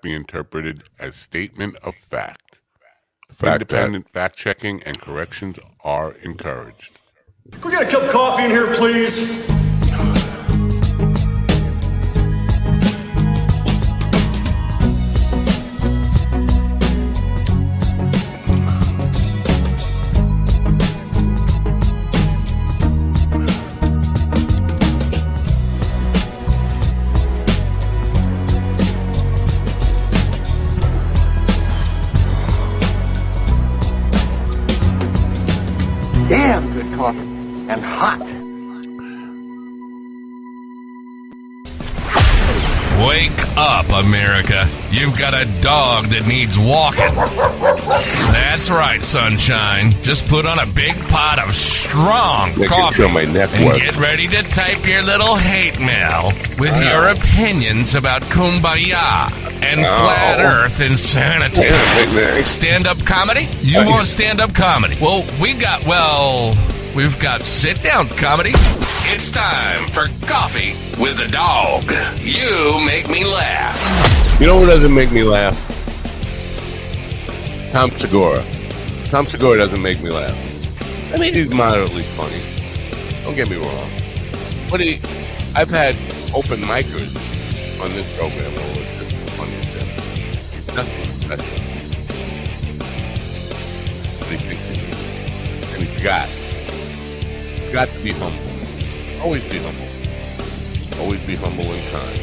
be interpreted as statement of fact. Fact that Independent fact-checking and corrections are encouraged. Can we get a cup of coffee in here, please? Damn good coffee and hot. Wake up, America. You've got a dog that needs walking. That's right, sunshine. Just put on a big pot of strong Making coffee sure my neck and works. get ready to type your little hate mail with your opinions about kumbaya and flat earth insanity. Stand-up comedy? You want stand-up comedy? Well, we've got sit-down comedy. It's time for Coffee with a Dog. You make me laugh. You know who doesn't make me laugh? Tom Segura. Tom Segura doesn't make me laugh. I mean, he's moderately funny. Don't get me wrong. But I've had open micers on this program where it's just funny as hell. Nothing special. But he thinks he is. And he's got to be humble. Always be humble. Always be humble and kind.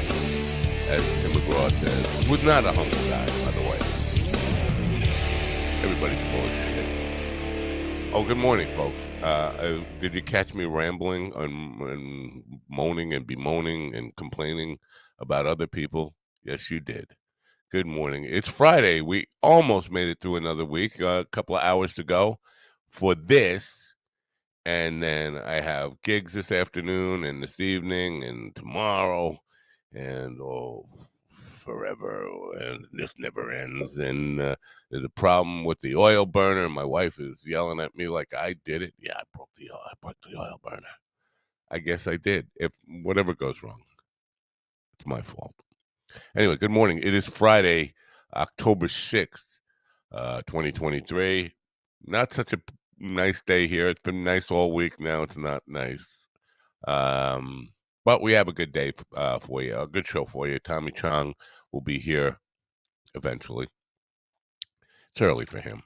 As Tim McGraw says. Was not a humble guy, by the way. Everybody's full of shit. Oh, good morning, folks. Did you catch me rambling and moaning and bemoaning and complaining about other people? Yes, you did. Good morning. It's Friday. We almost made it through another week. A couple of hours to go for this. And then I have gigs this afternoon and this evening and tomorrow and forever, and this never ends. And there's a problem with the oil burner. My wife is yelling at me like I did it. Yeah, I broke the oil burner. I guess I did. If whatever goes wrong, it's my fault. Anyway, good morning. It is Friday, October 6th, 2023. Not such a nice day here. It's been nice all week. Now it's not nice. But we have a good day for you, a good show for you. Tommy Chong will be here eventually. It's early for him.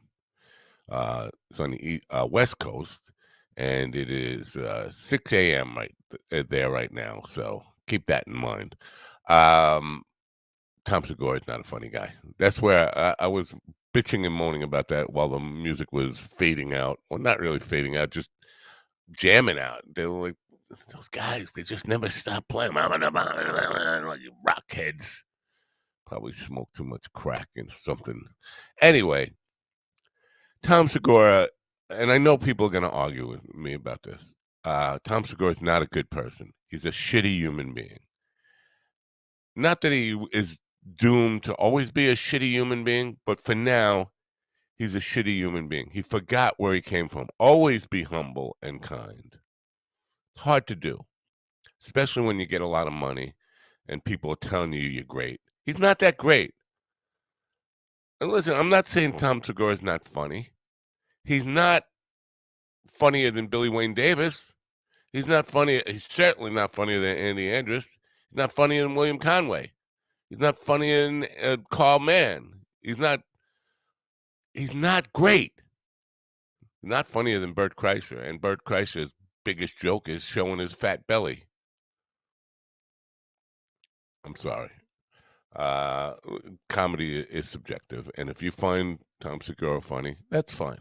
It's on the West Coast, and it is 6 a.m. right there right now. So keep that in mind. Tom Segura is not a funny guy. That's where I was bitching and moaning about that while the music was fading out. Well, not really fading out, just jamming out. They were like, those guys, they just never stop playing. Like rock heads. Probably smoke too much crack and something. Anyway, Tom Segura, and I know people are going to argue with me about this. Tom Segura is not a good person. He's a shitty human being. Not that he is doomed to always be a shitty human being, but for now, he's a shitty human being. He forgot where he came from. Always be humble and kind. It's hard to do, especially when you get a lot of money and people are telling you you're great. He's not that great. And listen, I'm not saying Tom Segura is not funny. He's not funnier than Billy Wayne Davis. He's not funny. He's certainly not funnier than Andy Andrus. He's not funnier than William Conway. He's not funnier than Carl Mann. He's not great. He's not funnier than Bert Kreischer. And Bert Kreischer's biggest joke is showing his fat belly. I'm sorry. Comedy is subjective. And if you find Tom Segura funny, that's fine.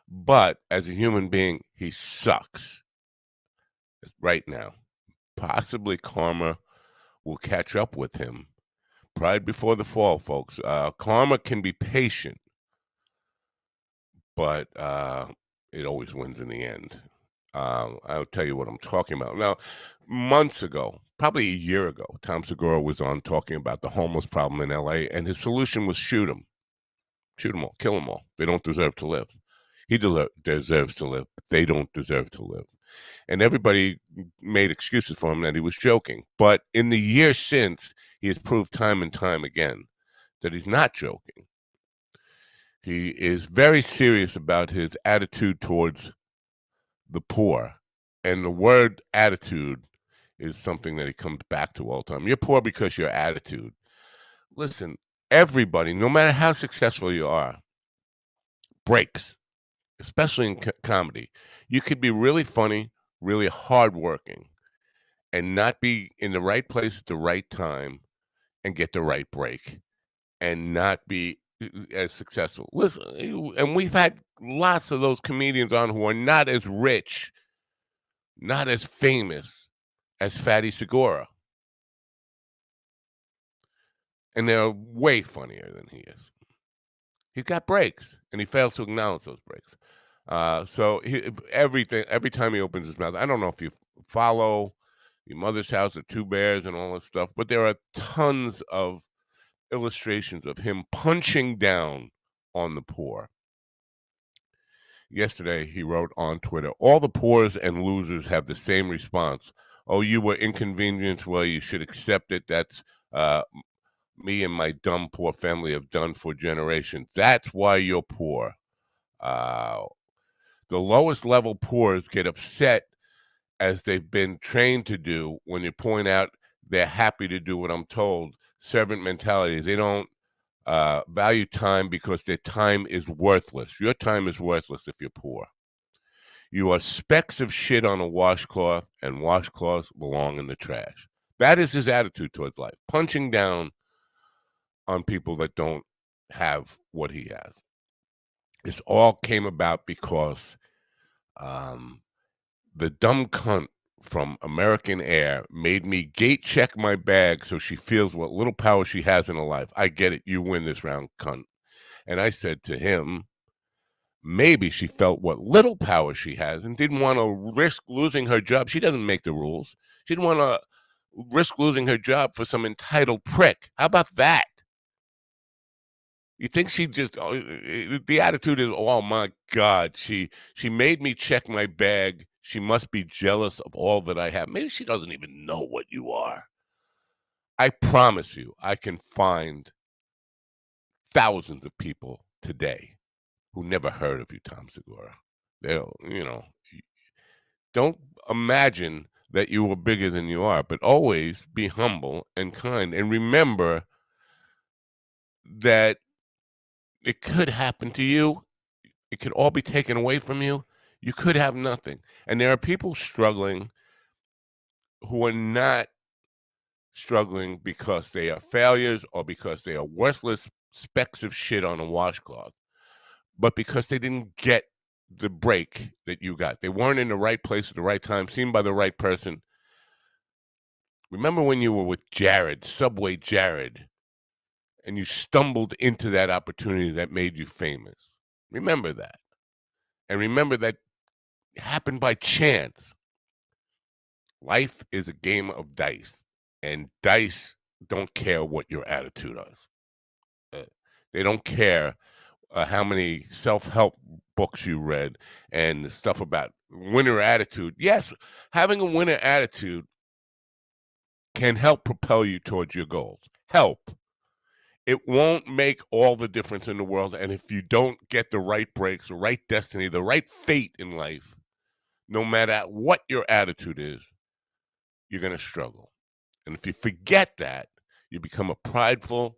But as a human being, he sucks right now. Possibly karma will catch up with him. Pride before the fall, folks. Karma can be patient, but it always wins in the end. I'll tell you what I'm talking about. Now, months ago, probably a year ago, Tom Segura was on talking about the homeless problem in L.A., and his solution was shoot them. Shoot them all. Kill them all. They don't deserve to live. He deserves to live. They don't deserve to live. And everybody made excuses for him that he was joking. But in the years since, he has proved time and time again that he's not joking. He is very serious about his attitude towards the poor. And the word attitude is something that he comes back to all the time. You're poor because your attitude. Listen, everybody, no matter how successful you are, breaks, especially in comedy. You could be really funny, really hardworking, and not be in the right place at the right time and get the right break and not be as successful. Listen, and we've had lots of those comedians on who are not as rich, not as famous as Fatty Segura. And they're way funnier than he is. He's got breaks, and he fails to acknowledge those breaks. So every time he opens his mouth, I don't know if you follow Your Mother's House, The Two Bears, and all that stuff, but there are tons of illustrations of him punching down on the poor. Yesterday, he wrote on Twitter, all the poors and losers have the same response. Oh, you were inconvenienced? Well, you should accept it. That's me and my dumb poor family have done for generations. That's why you're poor. The lowest level poors get upset, as they've been trained to do, when you point out they're happy to do what I'm told. Servant mentality. They don't value time because their time is worthless. Your time is worthless if you're poor. You are specks of shit on a washcloth, and washcloths belong in the trash. That is his attitude towards life, punching down on people that don't have what he has. This all came about because the dumb cunt from American Air made me gate check my bag so she feels what little power she has in her life. I get it. You win this round, cunt. And I said to him, maybe she felt what little power she has and didn't want to risk losing her job. She doesn't make the rules. She didn't want to risk losing her job for some entitled prick. How about that? You think she just, the attitude is, oh my God, she made me check my bag. She must be jealous of all that I have. Maybe she doesn't even know what you are. I promise you, I can find thousands of people today who never heard of you, Tom Segura. They'll, don't imagine that you were bigger than you are, but always be humble and kind. And remember that it could happen to you. It could all be taken away from you. You could have nothing. And there are people struggling who are not struggling because they are failures or because they are worthless specks of shit on a washcloth, but because they didn't get the break that you got. They weren't in the right place at the right time, seen by the right person. Remember when you were with Jared, Subway Jared, and you stumbled into that opportunity that made you famous? Remember that. And remember that happened by chance. Life is a game of dice, and dice don't care what your attitude is. They don't care how many self-help books you read and stuff about winner attitude. Yes, having a winner attitude can help propel you towards your goals. Help. It won't make all the difference in the world, and if you don't get the right breaks, the right destiny, the right fate in life, no matter what your attitude is, you're going to struggle. And if you forget that, you become a prideful,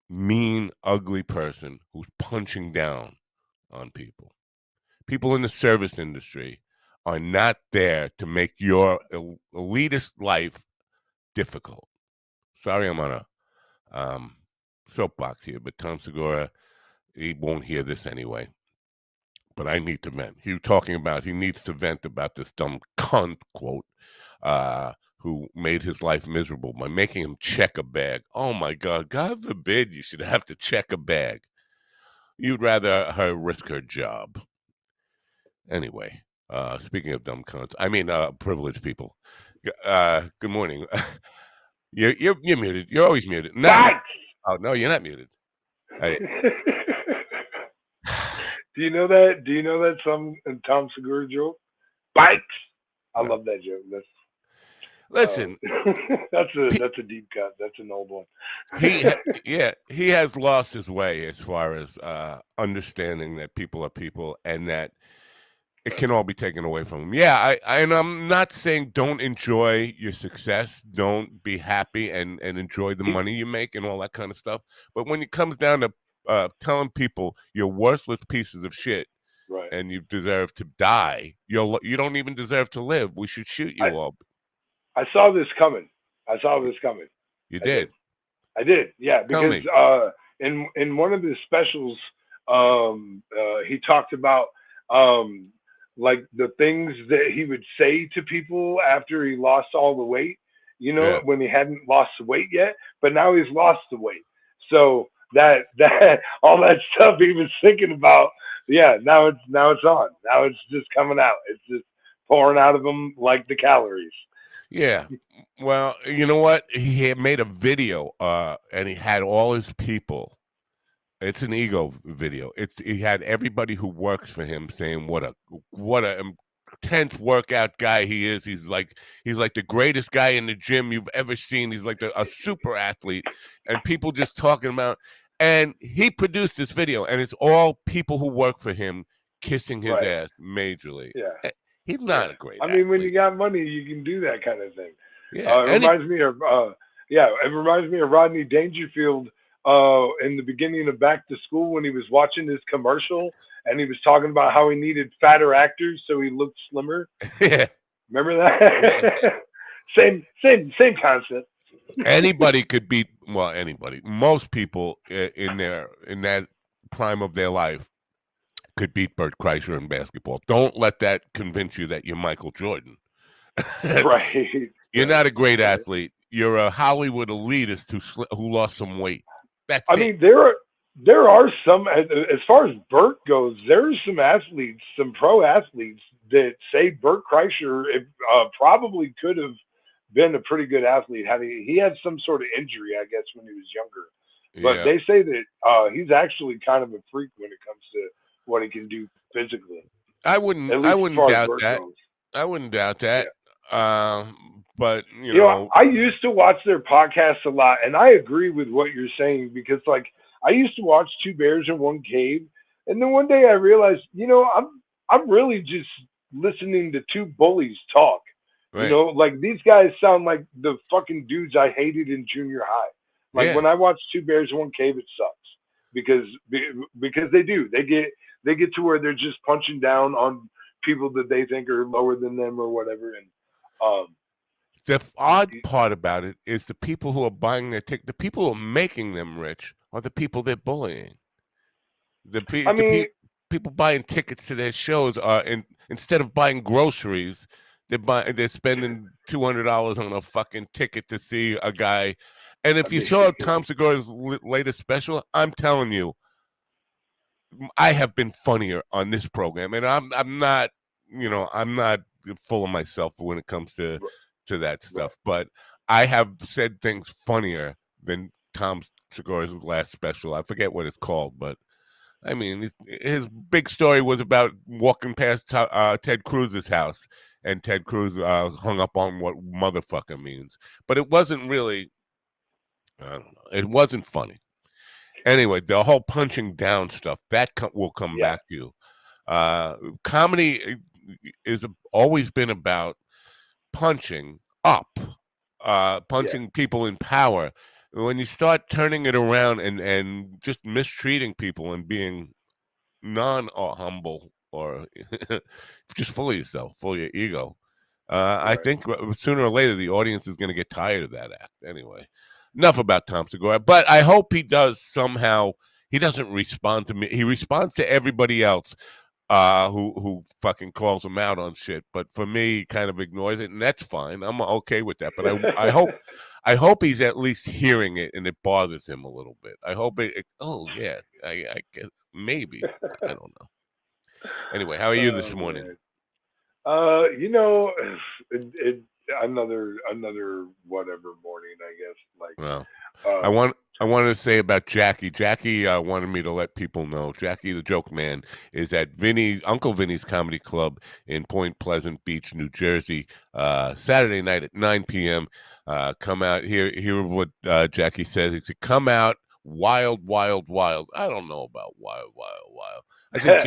mean, ugly person who's punching down on people. People in the service industry are not there to make your elitist life difficult. Sorry, I'm on a soapbox here, but Tom Segura, he won't hear this anyway. But I need to vent. He needs to vent about this dumb cunt, quote, who made his life miserable by making him check a bag. Oh my God, God forbid you should have to check a bag. You'd rather her risk her job. Anyway, speaking of dumb cunts, I mean privileged people. Good morning. You're muted. You're always muted. Oh no, you're not muted. Do you know that some Tom Segura joke? Bikes. I love that joke. Listen, that's a deep cut. That's an old one. he has lost his way as far as understanding that people are people and that it can all be taken away from him. Yeah, and I'm not saying don't enjoy your success, don't be happy and enjoy the money you make and all that kind of stuff. But when it comes down to telling people you're worthless pieces of shit Right. and you deserve to die, you don't even deserve to live. We should shoot you all. I saw this coming. You I did. Yeah, Tell because me. in one of his specials, he talked about like the things that he would say to people after he lost all the weight. You know, Yeah. when he hadn't lost the weight yet, but now he's lost the weight. So that all that stuff he was thinking about, yeah, now it's on. Now it's just coming out. It's just pouring out of him like the calories. Yeah. Well, you know what? He had made a video, and he had all his people. It's an ego video. He had everybody who works for him saying what a intense workout guy he is. He's like the greatest guy in the gym you've ever seen. He's like a super athlete, and people just talking about. And he produced this video, and it's all people who work for him kissing his Right. ass majorly. Yeah. He's not a great I mean, when you athlete. got money, you can do that kind of thing. Yeah, It reminds me of Rodney Dangerfield in the beginning of Back to School when he was watching his commercial and he was talking about how he needed fatter actors so he looked slimmer. yeah. Remember that? Same concept. Anybody could beat anybody. Most people in that prime of their life could beat Bert Kreischer in basketball. Don't let that convince you that you're Michael Jordan. Right. You're not a great athlete. You're a Hollywood elitist who lost some weight. That's I it. mean, there are some, as far as Bert goes, there's some athletes, some pro athletes that say Bert Kreischer probably could have been a pretty good athlete. He had some sort of injury, I guess, when he was younger. But Yeah. they say that he's actually kind of a freak when it comes to what he can do physically. I At wouldn't least as far as doubt Bert that. goes. I wouldn't doubt that. But You know, I used to watch their podcasts a lot, and I agree with what you're saying because, like, I used to watch Two Bears in One Cave, and then one day I realized, you know, I'm really just listening to two bullies talk. You right. know, like these guys sound like the fucking dudes I hated in junior high. Like Yeah. when I watch Two Bears in One Cave, it sucks because they do they get to where they're just punching down on people that they think are lower than them or whatever, and um, The odd part about it is the people who are buying their ticket, the people who are making them rich are the people they're bullying. I mean, People buying tickets to their shows are instead of buying groceries, they're spending $200 on a fucking ticket to see a guy. And if you saw Tom Segura's latest special, I'm telling you, I have been funnier on this program, and I'm not, I'm not full of myself when it comes to that stuff. But I have said things funnier than Tom Segura's last special. I forget what it's called, but I mean, his big story was about walking past Ted Cruz's house, and Ted Cruz hung up on what motherfucker means. But it wasn't really, I don't know, it wasn't funny. Anyway, the whole punching down stuff, that will come yeah, back to you. Comedy is always been about punching up, punching people in power. When you start turning it around and just mistreating people and being non-humble or just full of yourself, full of your ego, I think sooner or later the audience is going to get tired of that act. Anyway, enough about Tom Segura. But I hope he does somehow. He doesn't respond to me. He responds to everybody else who fucking calls him out on shit. But for me, he kind of ignores it, and that's fine. I'm okay with that. But I hope he's at least hearing it, and it bothers him a little bit. I hope oh yeah, I guess maybe I don't know. Anyway, how are you this morning? man. You know, another whatever morning, I guess. Like, Well, I I wanted to say about Jackie. Jackie wanted me to let people know. Jackie the Joke Man is at Uncle Vinny's Comedy Club in Point Pleasant Beach, New Jersey, Saturday night at 9 p.m. Come out. Hear what Jackie says. He said, come out. Wild, wild, wild. I don't know about wild, wild, wild. I think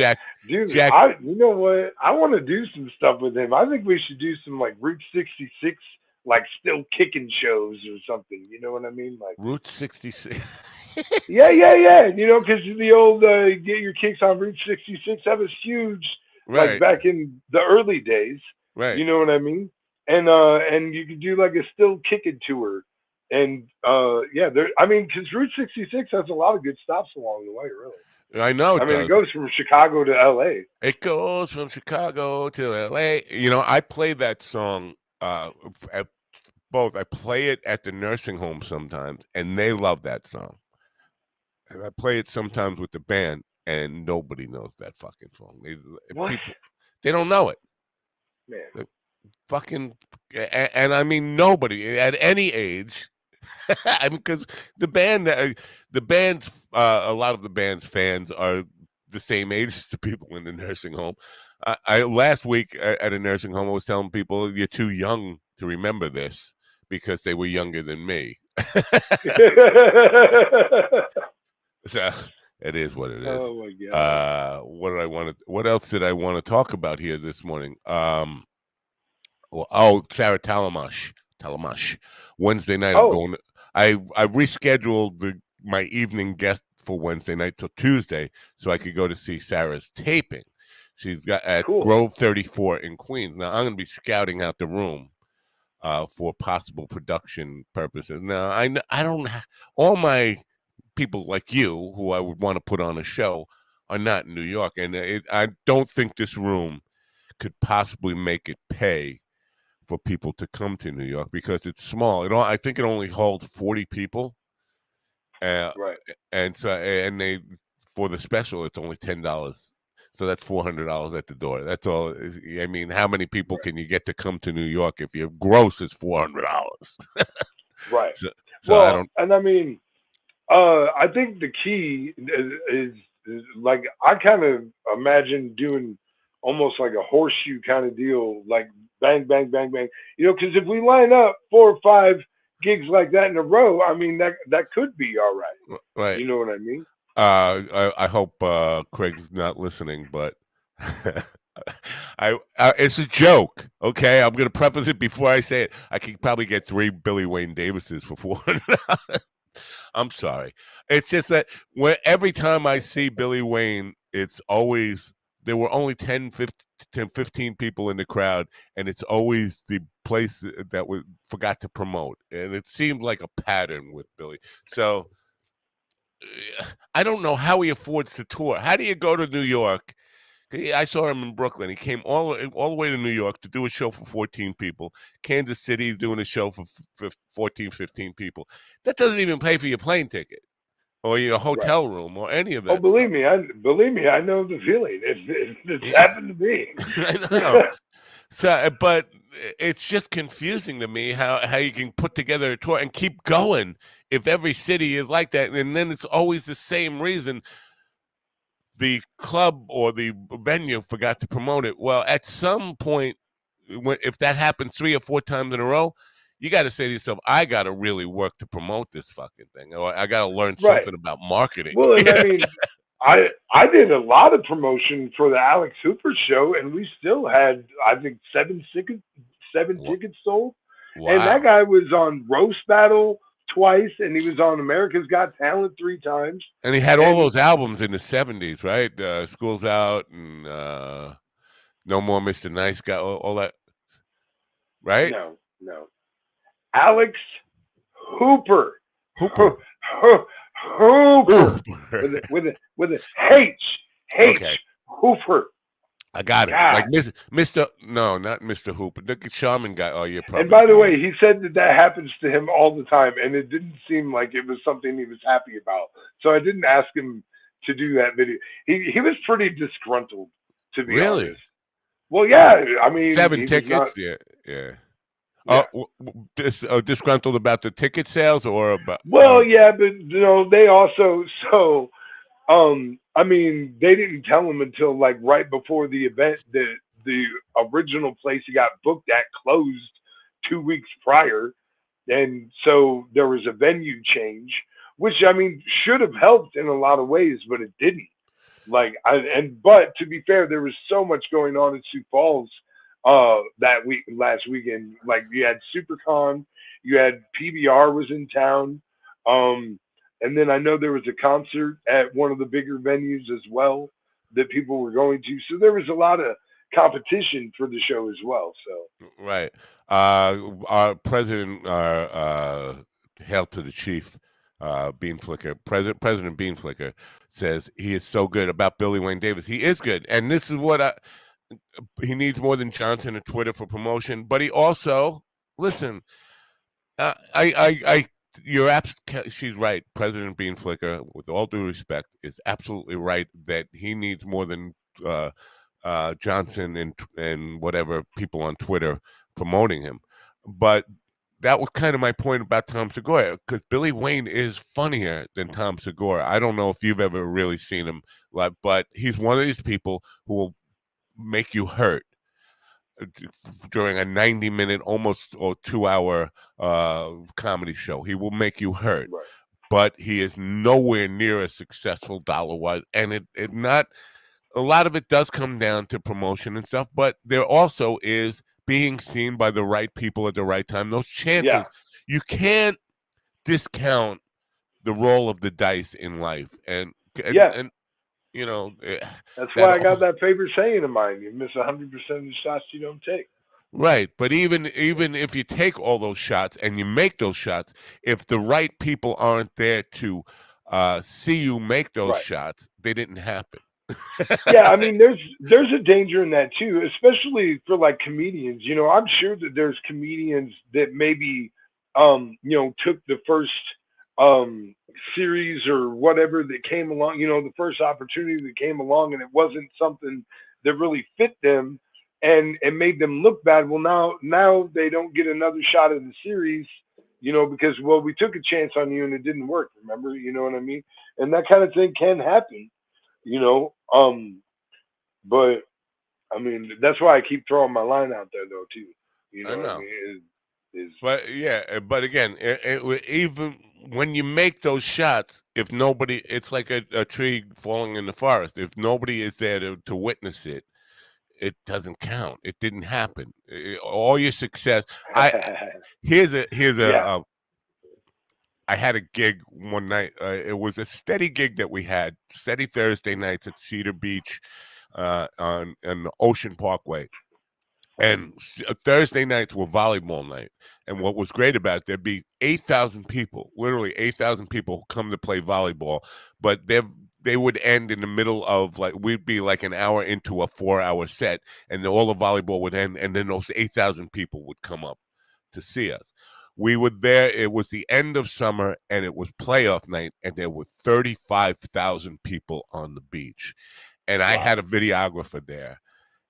Dude, Jack. you know what? I want to do some stuff with him. I think we should do some like Route 66, like still kicking shows or something. You know what I mean? Like Route 66. yeah. You know, because the old get your kicks on Route 66, that was huge. Like Right. back in the early days. Right. You know what I mean? And you could do like a still kicking tour. And yeah, there. I mean, because Route 66 has a lot of good stops along the way, really. I know. I mean, it goes from Chicago to L.A. It goes from Chicago to L.A. You know, I play that song at both. I play it at the nursing home sometimes, and they love that song. And I play it sometimes with the band, and nobody knows that fucking song. They don't know it. Man. Fucking, and I mean nobody at any age. I mean, because the band's, a lot of the band's fans are the same age as the people in the nursing home. I last week at a nursing home, I was telling people you're too young to remember this because they were younger than me. So it is what it is. Oh my god! What else did I want to talk about here this morning? Sarah Talamash. Wednesday night, I'm going. I rescheduled my evening guest for Wednesday night till Tuesday, so I could go to see Sarah's taping. She's got at Grove 34 in Queens. Now I'm going to be scouting out the room for possible production purposes. Now I don't. All my people like you who I would want to put on a show are not in New York, and I don't think this room could possibly make it pay for people to come to New York because it's small. I think it only holds 40 people. Right. And so, and they for the special, it's only $10. So that's $400 at the door. That's all. I mean, how many people can you get to come to New York if your gross is $400? Right. So well, I don't. And I mean, I think the key is like I kind of imagine doing almost like a horseshoe kind of deal, like bang, bang, bang, bang. You know, because if we line up 4 or 5 gigs like that in a row, I mean that could be all right. Right. You know what I mean? I hope Craig's not listening, but it's a joke. Okay, I'm gonna preface it before I say it. I could probably get 3 Billy Wayne Davises for $400. I'm sorry. It's just that every time I see Billy Wayne, it's always there were only 10, 15 people in the crowd, and it's always the place that we forgot to promote. And it seemed like a pattern with Billy. So I don't know how he affords to tour. How do you go to New York? I saw him in Brooklyn. He came all the way to New York to do a show for 14 people. Kansas City doing a show for 14, 15 people. That doesn't even pay for your plane ticket or your hotel room or any of that. Oh, believe me, I know the feeling. It's happened to me. I know. So, but it's just confusing to me how you can put together a tour and keep going if every city is like that, and then it's always the same reason. The club or the venue forgot to promote it. Well, at some point, if that happens 3 or 4 times in a row, you got to say to yourself, I got to really work to promote this fucking thing, or I got to learn something about marketing. Well, and I mean, I did a lot of promotion for the Alex Hooper show, and we still had, I think, 7 tickets sold. Wow. And that guy was on Roast Battle twice, and he was on America's Got Talent 3 times. And he had all those albums in the 70s, right? School's Out and No More Mr. Nice Guy, all that, right? No. Alex Hooper. Hooper. With a H. Okay. Hooper. I got it. God. Like Mr. No, not Mr. Hooper. The Shaman guy. Oh, you're probably. And by the way, he said that happens to him all the time, and it didn't seem like it was something he was happy about. So I didn't ask him to do that video. He was pretty disgruntled, to be honest. Really? Well, yeah. I mean, 7 tickets. Yeah. Yeah. Disgruntled about the ticket sales or about? Well, yeah, but they also I mean, they didn't tell him until like right before the event that the original place he got booked at closed 2 weeks prior, and so there was a venue change, which I mean should have helped in a lot of ways, but it didn't. But to be fair, there was so much going on in Sioux Falls that week last weekend. Like you had SuperCon, you had PBR was in town, um, and then I know there was a concert at one of the bigger venues as well that people were going to. So there was a lot of competition for the show as well. So Right. Our president, hail to the chief, Bean Flicker, President Bean Flicker says he is so good about Billy Wayne Davis. He is good, and this is what he needs more than Johnson and Twitter for promotion. But he also listen. You're she's right. President Bean Flicker, with all due respect, is absolutely right that he needs more than Johnson and whatever people on Twitter promoting him. But that was kind of my point about Tom Segura, because Billy Wayne is funnier than Tom Segura. I don't know if you've ever really seen him, but he's one of these people who will make you hurt during a 90-minute, almost or 2-hour comedy show. He will make you hurt. right. But he is nowhere near as successful dollar-wise, and it not a lot of it does come down to promotion and stuff, but there also is being seen by the right people at the right time. Those chances, Yeah. you can't discount the roll of the dice in life, and Yeah. and That's that why I got that favorite saying of mine: "You miss 100% of the shots you don't take." right. But even if you take all those shots and you make those shots, if the right people aren't there to see you make those Right. shots, they didn't happen. Yeah, I mean, there's a danger in that too, especially for like comedians. I'm sure that there's comedians that maybe, took the first um series or whatever that came along, the first opportunity that came along, and it wasn't something that really fit them, and made them look bad. Well, now they don't get another shot at the series, because well, we took a chance on you and it didn't work. Remember, you know what I mean? And that kind of thing can happen. you know. But I mean, that's why I keep throwing my line out there, though, too. You I know what I know. mean? But yeah, but again, even when you make those shots, if nobody, it's like a tree falling in the forest. If nobody is there to witness it, it doesn't count. It didn't happen. All your success. I here's a Yeah. I had a gig one night. It was a steady gig that we had, steady Thursday nights at Cedar Beach, on the Ocean Parkway. And Thursday nights were volleyball night. And what was great about it, there'd be 8,000 people, literally 8,000 people come to play volleyball, but they would end in the middle of, like, we'd be like an hour into a 4-hour set, and all the volleyball would end, and then those 8,000 people would come up to see us. We were there. It was the end of summer, and it was playoff night, and there were 35,000 people on the beach. And I had a videographer there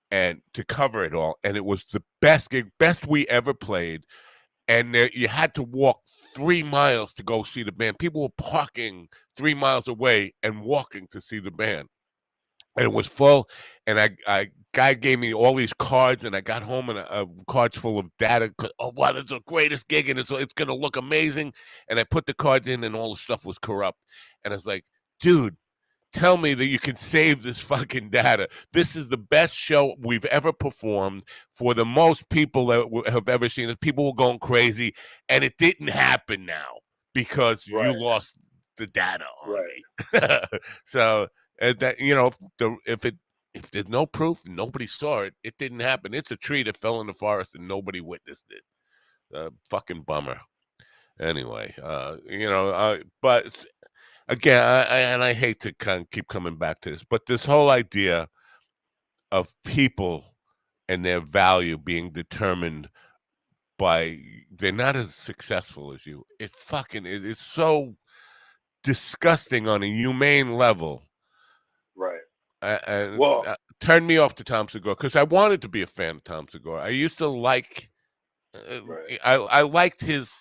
and to cover it all, and it was the best gig, best we ever played. And you had to walk 3 miles to go see the band. People were parking 3 miles away and walking to see the band, and it was full. And I guy gave me all these cards, and I got home and cards full of data. Oh wow, that's the greatest gig, and it's going to look amazing. And I put the cards in, and all the stuff was corrupt. And I was like, dude, tell me that you can save this fucking data. This is the best show we've ever performed for the most people that have ever seen it. People were going crazy, and it didn't happen now because you lost the data on me. So that if there's no proof, nobody saw it. It didn't happen. It's a tree that fell in the forest and nobody witnessed it. Fucking bummer. Anyway, but again, I hate to kind of keep coming back to this, but this whole idea of people and their value being determined by they're not as successful as you. It is so disgusting on a humane level. Right. And Well, turned me off to Tom Segura because I wanted to be a fan of Tom Segura. I used to like Right. I liked his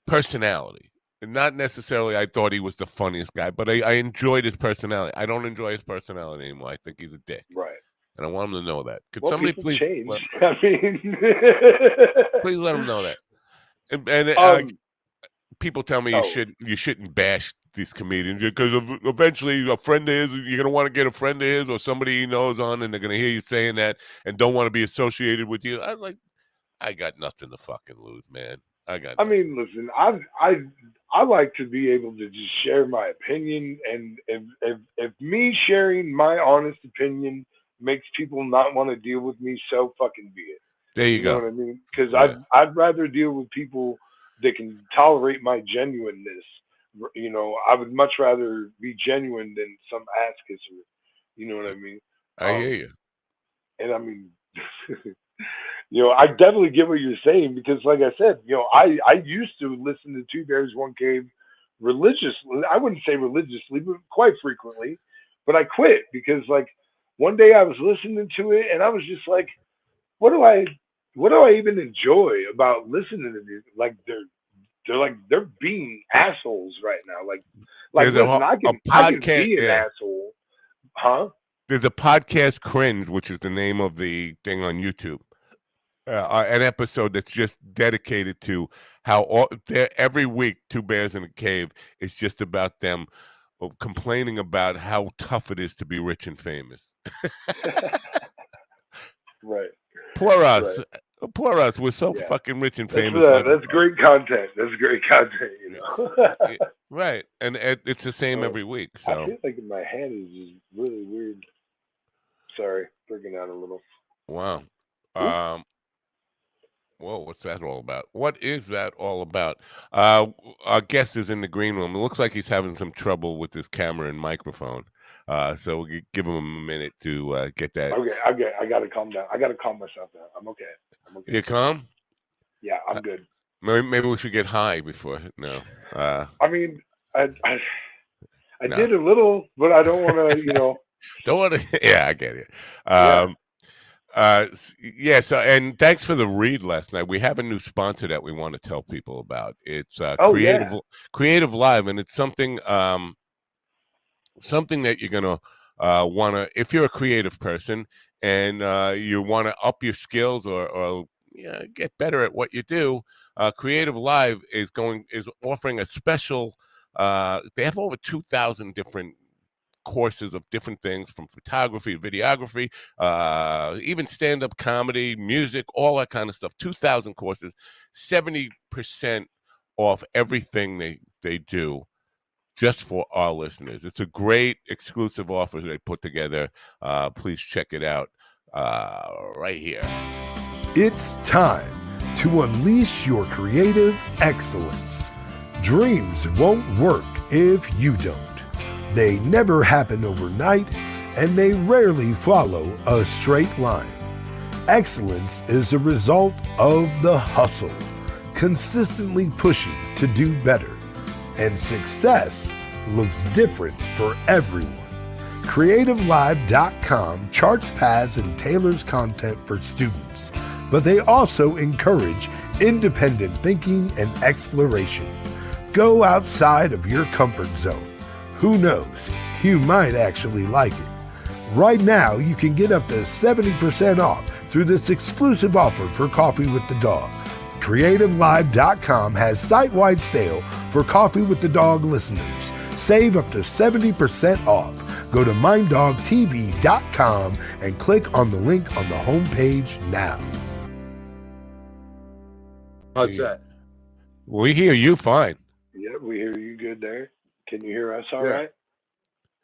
personality. Not necessarily I thought he was the funniest guy, but I enjoyed his personality. I don't enjoy his personality anymore. I think he's a dick. Right. And I want him to know that. Could Well, somebody people please change. let, I mean, please let him know that? And people tell me oh, you shouldn't bash these comedians because eventually a friend of his, you're gonna want to get a friend of his or somebody he knows on, and they're gonna hear you saying that and don't want to be associated with you. I got nothing to fucking lose, man. I got. I Nothing. mean, listen, I like to be able to just share my opinion, and if me sharing my honest opinion makes people not want to deal with me, so fucking be it. There you You know go. what I mean? Because Yeah. I'd rather deal with people that can tolerate my genuineness. You know, I would much rather be genuine than some ass kisser. You know what I mean? I hear you. And I mean, you know, I definitely get what you're saying because, like I said, you know, I used to listen to Two Bears One Cave religiously. I wouldn't say religiously, but quite frequently. But I quit because, like, one day I was listening to it and I was just like, what do I, what do I even enjoy about listening to these? Like, they're being assholes right now. Like, There's listen, a I can podcast. be an Yeah. asshole, huh? There's a podcast cringe, which is the name of the thing on YouTube. An episode that's just dedicated to how every week Two Bears in a Cave is just about them complaining about how tough it is to be rich and famous. Right. Poor us. Right. Poor us. We're so Yeah. fucking rich and That's famous. that's great content. That's great content, you know. Right. And it's the same every week. I So feel like my hand is just really weird. Sorry, freaking out a little. wow. Oop. Whoa, what's that all about? What is that all about? Our guest is in the green room. It looks like he's having some trouble with his camera and microphone. So we'll give him a minute to get that. Okay, I gotta calm down. I gotta calm myself down. I'm okay. You calm? Yeah, I'm good. Maybe we should get high before. No. I mean, I No. did a little, but I don't want to, you know. Don't want to. Yeah, I get it. Yeah. Yeah. So, and thanks for the read last night. We have a new sponsor that we want to tell people about. It's Creative Live, and it's something something that you're gonna want to, if you're a creative person and you want to up your skills or get better at what you do. Creative Live is offering a special. They have over 2,000 different courses of different things, from photography, videography, even stand-up comedy, music, all that kind of stuff. 2,000 courses, 70% off everything they do, just for our listeners. It's a great exclusive offer they put together. Please check it out right here. It's time to unleash your creative excellence. Dreams won't work if you don't. They never happen overnight, and they rarely follow a straight line. Excellence is a result of the hustle, consistently pushing to do better. And success looks different for everyone. CreativeLive.com charts paths and tailors content for students, but they also encourage independent thinking and exploration. Go outside of your comfort zone. Who knows? You might actually like it. Right now, you can get up to 70% off through this exclusive offer for Coffee with the Dog. CreativeLive.com has site-wide sale for Coffee with the Dog listeners. Save up to 70% off. Go to minddogtv.com and click on the link on the homepage now. How's that? We hear you fine. Yeah, we hear you good there. Can you hear us all Yeah. right?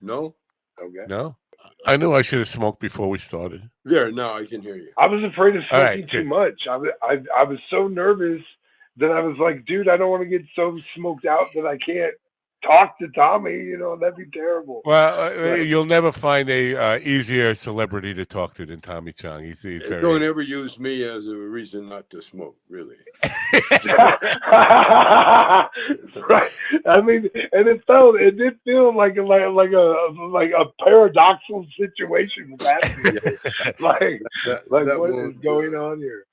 No? Okay. No? I knew I should have smoked before we started. There, now I can hear you. I was afraid of All smoking right, too good. much. I was so nervous that I was like, dude, I don't want to get so smoked out that I can't talk to Tommy. You know, that'd be terrible. Well, Right. you'll never find a easier celebrity to talk to than Tommy Chong. He's very. Don't ever use me as a reason not to smoke, really. Right. I mean, and it did feel like a paradoxical situation with that. What is going on here?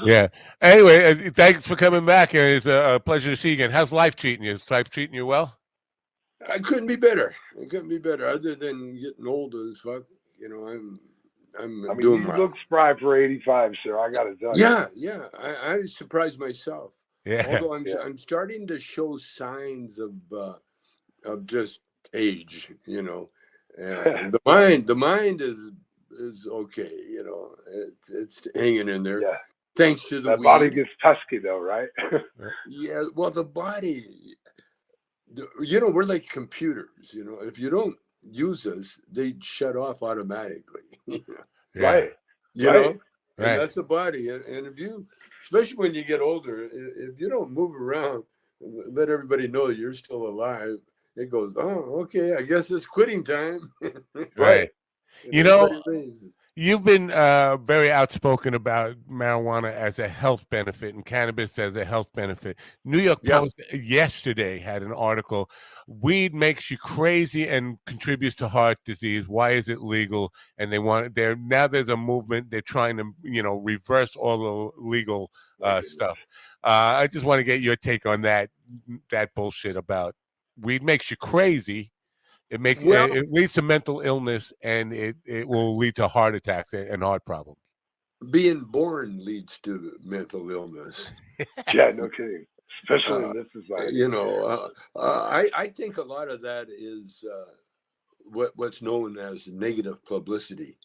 Yeah. Anyway, thanks for coming back. It's a pleasure to see you again. How's life treating you? Is life treating you well? I couldn't be better. Other than getting old as fuck. You know, I mean, doing you look spry for 85, sir. I got to tell you. Yeah. I surprised myself. Yeah. Although I'm starting to show signs of just age. You know, and the mind is okay. You know, it's hanging in there. Yeah. Thanks to the that weed. body gets tusky though, right? Yeah. Well, the body. You know, we're like computers. You know, if you don't use us, they shut off automatically. Right. You know, right. And that's the body. And if you, especially when you get older, if you don't move around, let everybody know you're still alive. It goes, oh, okay, I guess it's quitting time. Right. And you know, everybody leaves. You've been very outspoken about marijuana as a health benefit and cannabis as a health benefit. New York Post yesterday had an article, weed makes you crazy and contributes to heart disease. Why is it legal? And now there's a movement. They're trying to, reverse all the legal stuff. I just want to get your take on that bullshit about weed makes you crazy. It leads to mental illness, and it will lead to heart attacks and heart problems. Being born leads to mental illness. Yeah, no kidding. Especially in this society. You know, I think a lot of that is what's known as negative publicity.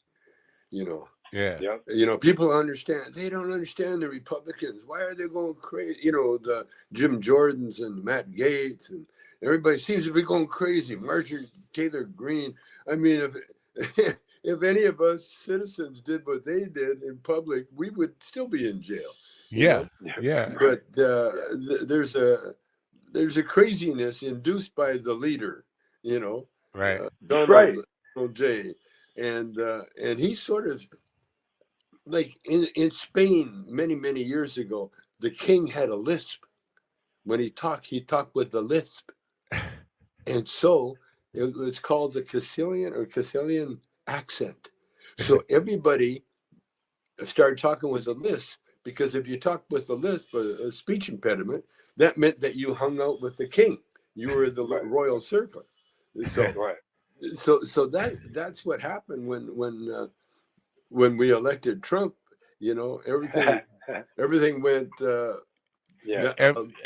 You know. Yeah. You know, people understand. They don't understand the Republicans. Why are they going crazy? You know, the Jim Jordans and Matt Gaetz and everybody seems to be going crazy. Marjorie Taylor Greene. I mean, if any of us citizens did what they did in public, we would still be in jail. Yeah. But there's a craziness induced by the leader. You know, right? Donald J. And he sort of like in Spain many years ago, the king had a lisp. When he talked with the lisp. And so it was called the Castilian accent. So everybody started talking with a lisp, because if you talk with a lisp, a speech impediment, that meant that you hung out with the king. You were the royal circle. So that's what happened when we elected Trump. You know, everything went.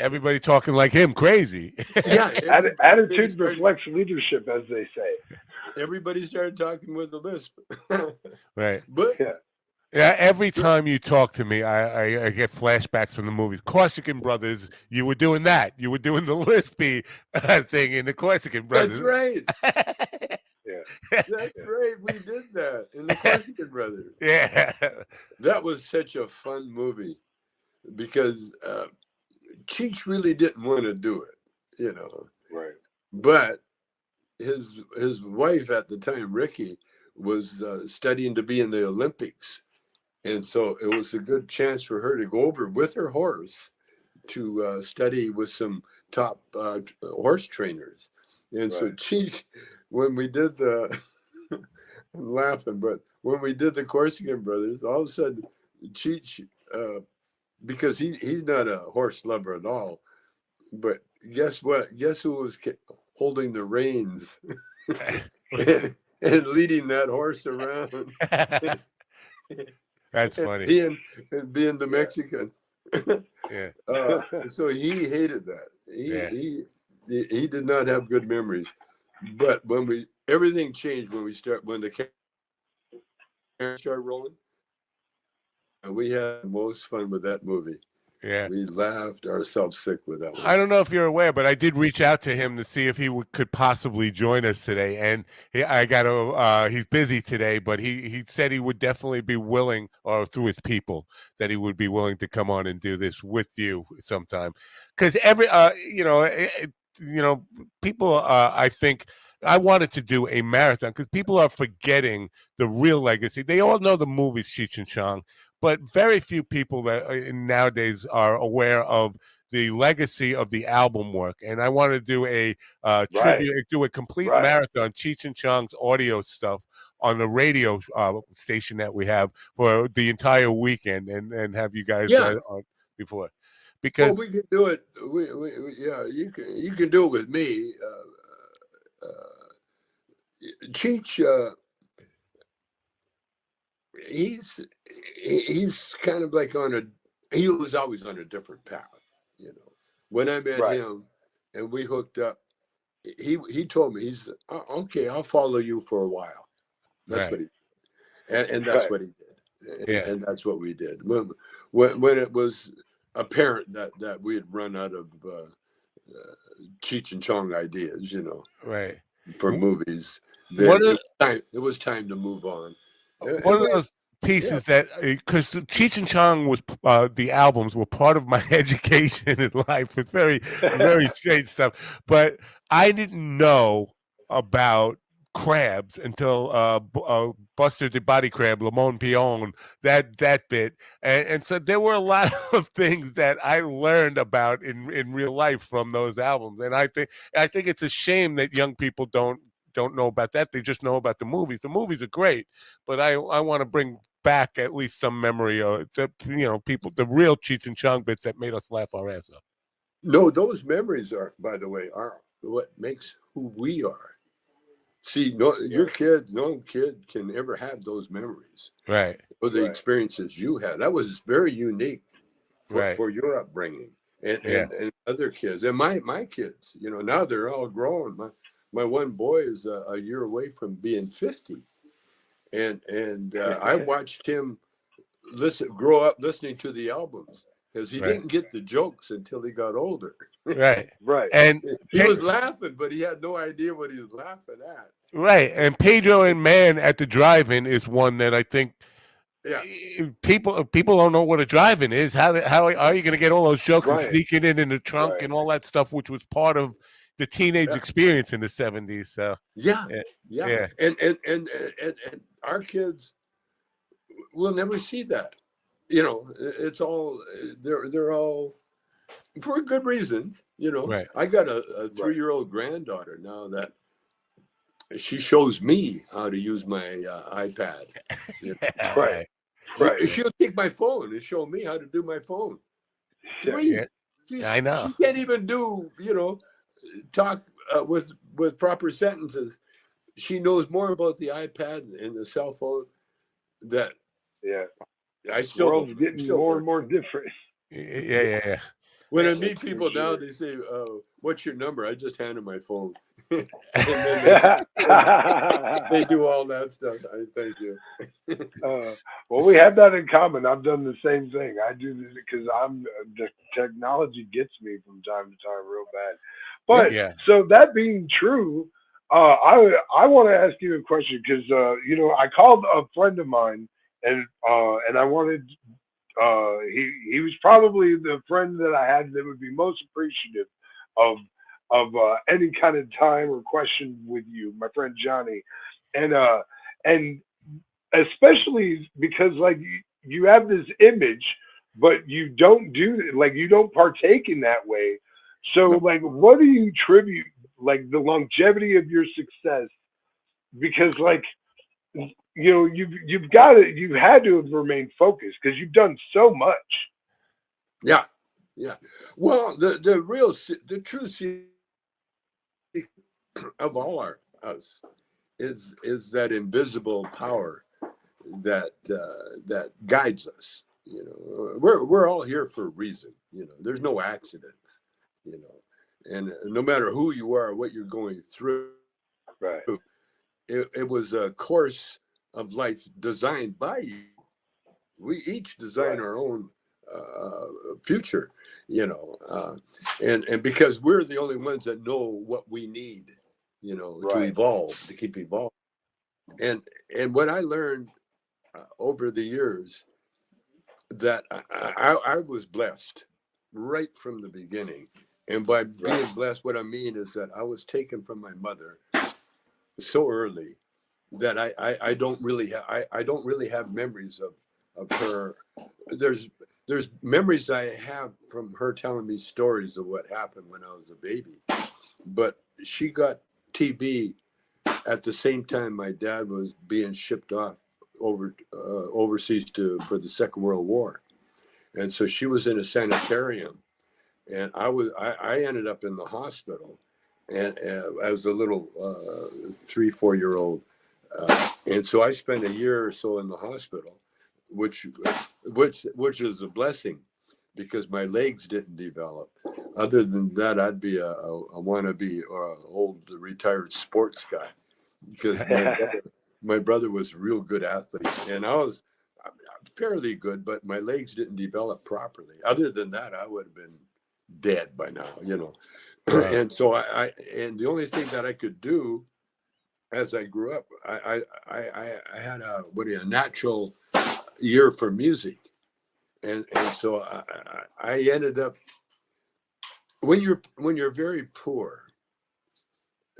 Everybody talking like him, crazy. Attitude reflects leadership, as they say. Everybody started talking with a lisp. Right. But every time you talk to me, I get flashbacks from the movies. Corsican Brothers, you were doing that. You were doing the lispy thing in the Corsican Brothers. That's right. That's right. We did that in the Corsican Brothers. Yeah. That was such a fun movie because Cheech really didn't want to do it, you know. Right. But his wife at the time, Ricky, was studying to be in the Olympics. And so it was a good chance for her to go over with her horse to study with some top horse trainers. And so Cheech, when we did I'm laughing, but when we did the Corsican Brothers, all of a sudden Cheech, because he's not a horse lover at all, but guess what? Guess who was holding the reins and leading that horse around? That's funny. Being the Mexican. Yeah. So he hated that. He did not have good memories. But when everything changed when the camera started rolling. And we had the most fun with that movie. Yeah. We laughed ourselves sick with that one. I don't know if you're aware, but I did reach out to him to see if he could possibly join us today. And he's busy today, but he said he would definitely be willing, or through his people, that he would be willing to come on and do this with you sometime. Because people, I think I wanted to do a marathon because people are forgetting the real legacy. They all know the movies Cheech and Chong, but very few people that nowadays are aware of the legacy of the album work. And I want to do a tribute, do a complete marathon, Cheech and Chong's audio stuff on the radio station that we have for the entire weekend, and have you guys on before. Because we can do it. Yeah, you can do it with me. Cheech, he's kind of like he was always on a different path. When I met him and we hooked up, he told me, he's okay, I'll follow you for a while. That's what he did. And that's what he did. And that's what we did. When it was apparent that we had run out of Cheech and Chong ideas, for movies, then it was time to move on. One of those pieces that, because Cheech and Chong was the albums were part of my education in life. It's very, very strange stuff. But I didn't know about crabs until Buster the Body Crab, Lemon Pion, that bit, and so there were a lot of things that I learned about in real life from those albums. And I think it's a shame that young people don't know about that. They just know about the movies. The movies are great, but I want to bring back at least some memory of people, the real Cheech and Chong bits that made us laugh our ass off. No, those memories are, by the way, are what makes who we are. See, no kid can ever have those memories, right? Or the experiences you had. That was very unique for your upbringing and other kids and my kids. Now they're all grown. My one boy is a year away from being 50, and I watched him grow up listening to the albums because he didn't get the jokes until he got older. Right. And he was laughing, but he had no idea what he was laughing at. Right. And Pedro and Man at the Drive-In is one that I think people don't know what a drive-in is. How are you going to get all those jokes and sneaking in the trunk and all that stuff, which was part of the teenage experience in the 70s. So yeah. And our kids will never see that. It's all they're all for good reasons. I got a 3-year-old granddaughter now that she shows me how to use my iPad. Right. She'll take my phone and show me how to do my phone. 3. I know. She can't even do talk with proper sentences. She knows more about the iPad and the cell phone. That I still. The world's getting more and more different. Yeah. When I meet people now, they say, "What's your number?" I just hand them my phone. And then they do all that stuff. I thank you. Well, we have that in common. I've done the same thing. I do this because the technology gets me from time to time real bad. But so that being true, I want to ask you a question because I called a friend of mine and I wanted he was probably the friend that I had that would be most appreciative of any kind of time or question with you, my friend Johnny, and especially because like you have this image, but you don't you don't partake in that way. So like, what do you attribute like the longevity of your success? Because like you've had to have remained focused because you've done so much. Yeah. Well, the true secret of all us is that invisible power that guides us. We're all here for a reason. There's no accidents. And no matter who you are, what you're going through, it was a course of life designed by you. We each design our own future, and because we're the only ones that know what we need, to evolve, to keep evolving. And what I learned over the years, that I was blessed right from the beginning And by being blessed, what I mean is that I was taken from my mother so early that I don't really I don't really have memories of her. There's memories I have from her telling me stories of what happened when I was a baby. But she got TB at the same time my dad was being shipped off overseas for the Second World War, and so she was in a sanitarium, and I ended up in the hospital, and as a little 3-4 year old, and so I spent a year or so in the hospital, which is a blessing, because my legs didn't develop. Other than that, I'd be a wannabe old retired sports guy, because my brother was a real good athlete, and I was fairly good, but my legs didn't develop properly. Other than that, I would have been dead by now, you know. Right. And so and the only thing that I could do as I grew up, I had a natural ear for music, and so I ended up, when you're very poor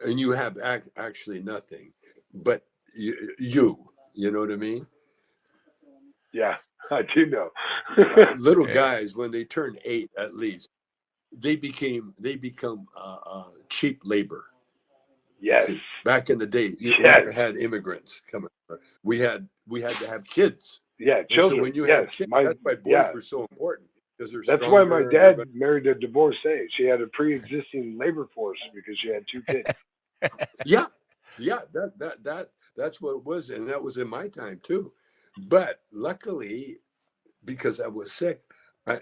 and you have actually nothing, but you know what I mean? Yeah, I do know. Little guys, when they turn 8 at least, they become cheap labor. Yes. See, back in the day, we Yes. never had immigrants coming. We had to have kids. Yeah, And so children. when you Yes. have kids, that's why boys were so important, because they're That's why my stronger. dad married a divorcee. She had a pre-existing labor force because she had 2 kids. Yeah, that's what it was, and that was in my time too. But luckily, because I was sick, I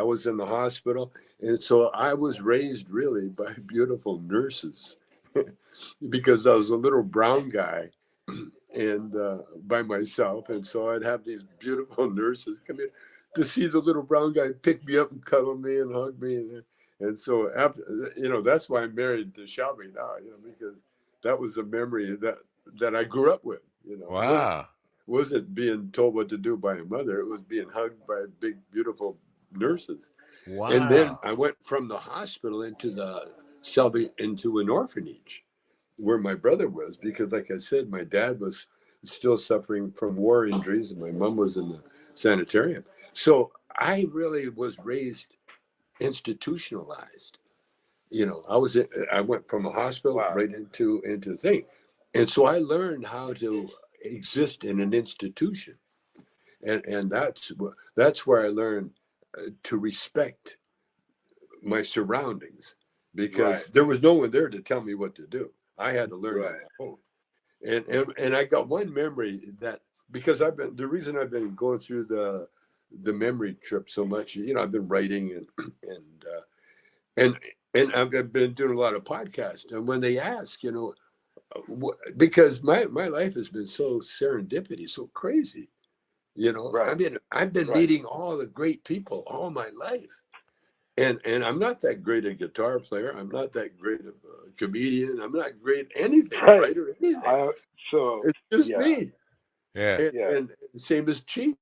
was in the hospital, and so I was raised really by beautiful nurses, because I was a little brown guy, and by myself, and so I'd have these beautiful nurses come in to see the little brown guy pick me up and cuddle me and hug me, and so after, that's why I'm married to Shelby now, because that was a memory that I grew up with. Wow. Wasn't being told what to do by a mother; it was being hugged by big, beautiful nurses. Wow. And then I went from the hospital into an orphanage where my brother was, because, like I said, my dad was still suffering from war injuries and my mom was in the sanitarium. So I really was raised institutionalized. I went from a hospital right into the thing. And so I learned how to exist in an institution. And that's where I learned to respect my surroundings, because there was no one there to tell me what to do. I had to learn on my own. And I got one memory that, because the reason I've been going through the memory trip so much, I've been writing and I've been doing a lot of podcasts. And when they ask, because my life has been so serendipity, so crazy, I mean, I've been meeting all the great people all my life. And I'm not that great a guitar player. I'm not that great of a comedian. I'm not great at anything, writer, anything. It's just me. Yeah. And same as Chief.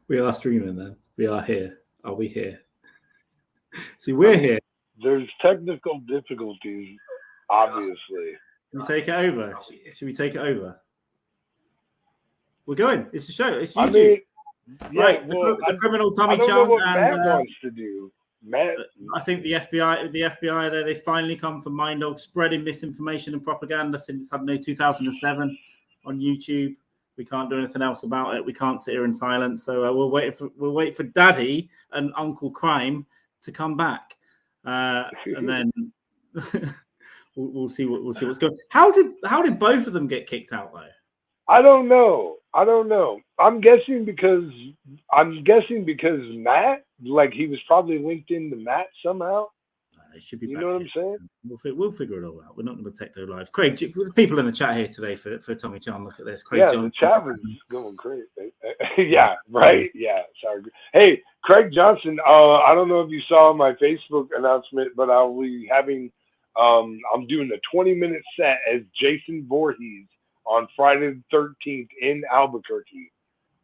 We are streaming then. We are here. Are we here? See, we're here. There's technical difficulties, obviously. Can we take it over? Should we take it over? We're going. It's a show. It's YouTube. I mean, yeah, right. well, The criminal Tommy I don't know Chung what and Matt wants to do. Matt, I think the FBI there, they finally come for Mind Dog spreading misinformation and propaganda since, I don't know, 2007 on YouTube. We can't do anything else about it. We can't sit here in silence. So we'll wait for Daddy and Uncle Crime to come back, and then we'll see what's going. How did both of them get kicked out though? I don't know. I'm guessing because Matt, like, he was probably linked into Matt somehow. It should be. You know what I'm saying? We'll figure it all out. We're not going to take their lives. Craig, people in the chat here today for Tommy John. Look at this. Craig Johnson. The chat was going crazy. Yeah, right. Yeah, sorry. Hey, Craig Johnson. I don't know if you saw my Facebook announcement, but I'll be having. I'm doing a 20-minute set as Jason Voorhees on Friday the 13th in Albuquerque.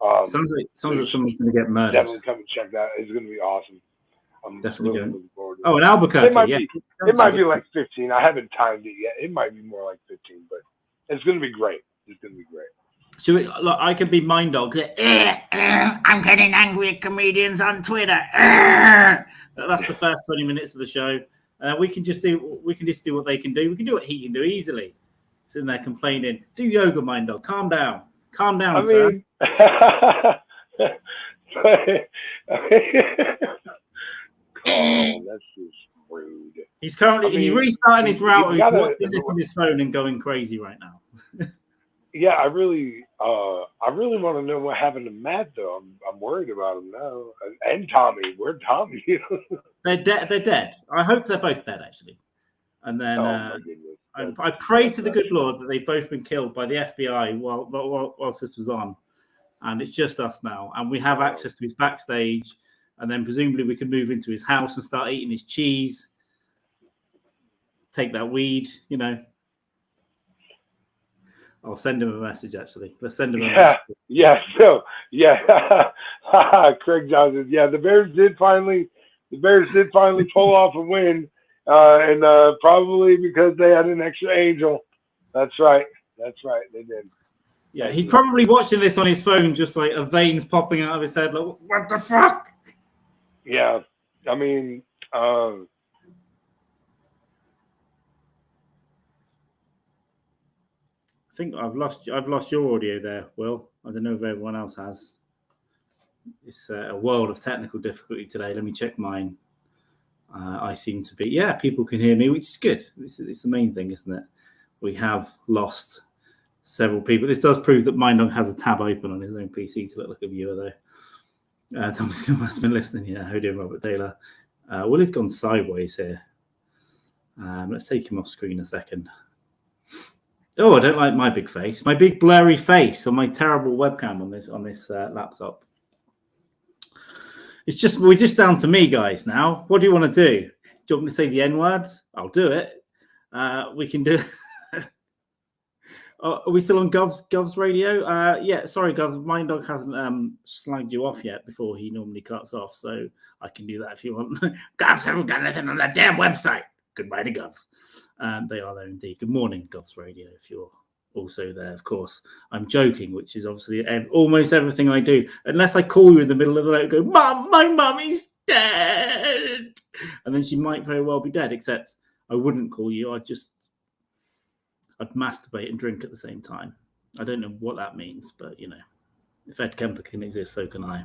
Sounds like someone's going to get murdered. Definitely come and check that. It's going to be awesome. I'm definitely going. looking forward to Oh, in Albuquerque. It might be like 15. I haven't timed it yet. It might be more like 15, but it's going to be great. It's going to be great. So look, I could be Mind Dog. I'm getting angry at comedians on Twitter. That's the first 20 minutes of the show. We can just do what they can do. We can do what he can do easily. Sitting there complaining. Do yoga, Mind Dog. Calm down, sir. Oh, that's just rude. He's he's restarting his router. He's watching this on his phone and going crazy right now. Yeah, I really want to know what happened to Matt though. I'm worried about him now. And Tommy. Where'd Tommy? They're dead. I hope they're both dead actually. And then I pray to the good Lord that they've both been killed by the FBI whilst this was on. And it's just us now. And we have access to his backstage. And then presumably we can move into his house and start eating his cheese. Take that weed, you know. I'll send him a message, actually. Let's send him a message. Yeah, so, yeah. Craig Johnson. Yeah, the Bears did finally pull off a win. And probably because they had an extra angel. That's right. They did. Yeah, he's probably watching this on his phone, just like a veins popping out of his head. Like, what the fuck? Yeah, I mean, I think I've lost your audio there, Will. I don't know if everyone else has. It's a world of technical difficulty today. Let me check mine. I seem to be. Yeah, people can hear me, which is good. It's the main thing, isn't it? We have lost several people. This does prove that Mindong has a tab open on his own PC to look like a viewer, though. Thomas Gill must have been listening. Yeah, how do you, Robert Taylor? Willie's gone sideways here. Let's take him off screen a second. Oh, I don't like my big face. My big blurry face on my terrible webcam on this laptop. We're just down to me, guys, now. What do you want to do? Do you want me to say the N-word? I'll do it. We can do... Are we still on Gov's radio? Yeah, sorry, Gov. Mind Dog hasn't slagged you off yet before he normally cuts off, so I can do that if you want. Govs haven't got anything on that damn website. Goodbye to Govs. They are there indeed. Good morning, Gov's radio, if you're also there, of course. I'm joking, which is obviously almost everything I do. Unless I call you in the middle of the night and go, Mum, my mummy's dead. And then she might very well be dead, except I wouldn't call you. I'd masturbate and drink at the same time. I don't know what that means, but, you know, if Ed Kemper can exist, so can I.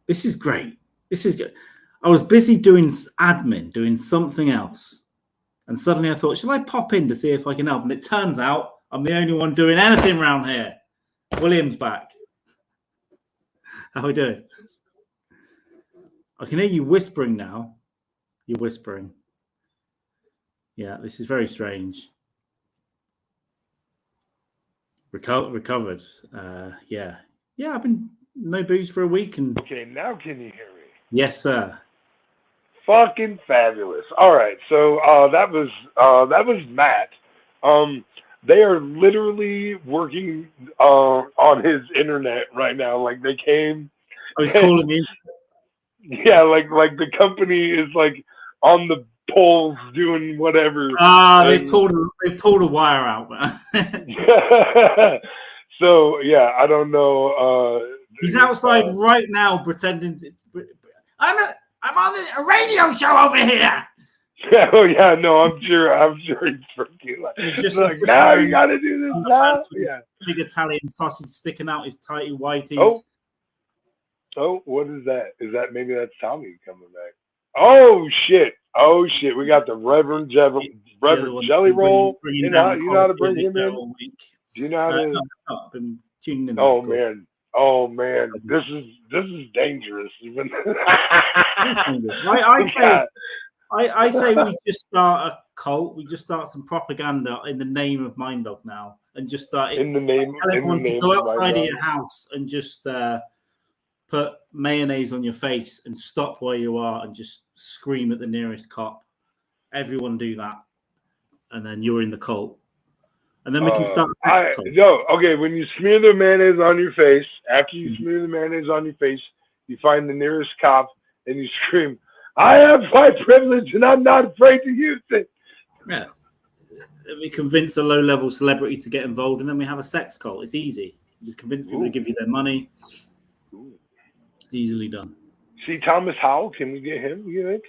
This is great. This is good. I was busy doing admin, doing something else. And suddenly I thought, shall I pop in to see if I can help? And it turns out I'm the only one doing anything around here. William's back. How are we doing? I can hear you whispering now. You're whispering. Yeah, this is very strange. Recovered. Yeah, I've been no booze for a week. And okay, now can you hear me? Yes, sir. Fucking fabulous. All right, so that was Matt. They are literally working on his internet right now. Like they came. I was calling the. Yeah, like the company is like on the poles doing whatever. They've pulled a wire out, man. So yeah, I don't know. He's outside right now pretending to. I'm on a radio show over here. Yeah, oh yeah, no, I'm sure he's freaking like now you got to do this now. Yeah, big Italian sausage sticking out his tighty whities. Oh, what is that? Is that maybe that's Tommy coming back? Oh shit! We got the Reverend Jelly Roll. You know how to bring him in? Do you know how to? I've been tuning in. Oh man, this is dangerous. Even I say we just start a cult. We just start some propaganda in the name of Mind Dog now, and just start in the name. Tell everyone to go outside of your house and just put mayonnaise on your face and stop where you are and just scream at the nearest cop. Everyone do that, and then you're in the cult, and then we can start. Okay. When you smear the mayonnaise on your face, after you smear the mayonnaise on your face, you find the nearest cop and you scream, "I have white privilege and I'm not afraid to use it." Yeah. We convince a low-level celebrity to get involved, and then we have a sex cult. It's easy. You just convince people to give you their money. Easily done. See Thomas Howell, can we get him, you think?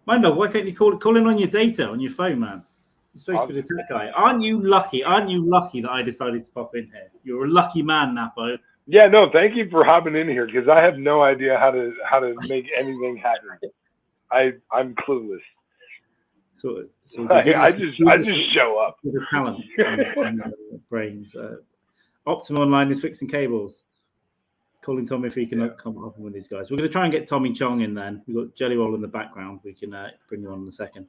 Mind why can't you call in on your data on your phone, man? You're supposed to be the tech guy. Aren't you lucky that I decided to pop in here? You're a lucky man, Napo. Yeah, no, thank you for hopping in here because I have no idea how to make anything happen. I'm clueless. So I just show up. With the talent and brains. Optima Online is fixing cables. Calling Tommy if he can come up with these guys. We're going to try and get Tommy Chong in then. We've got Jelly Roll in the background. We can bring him on in a second.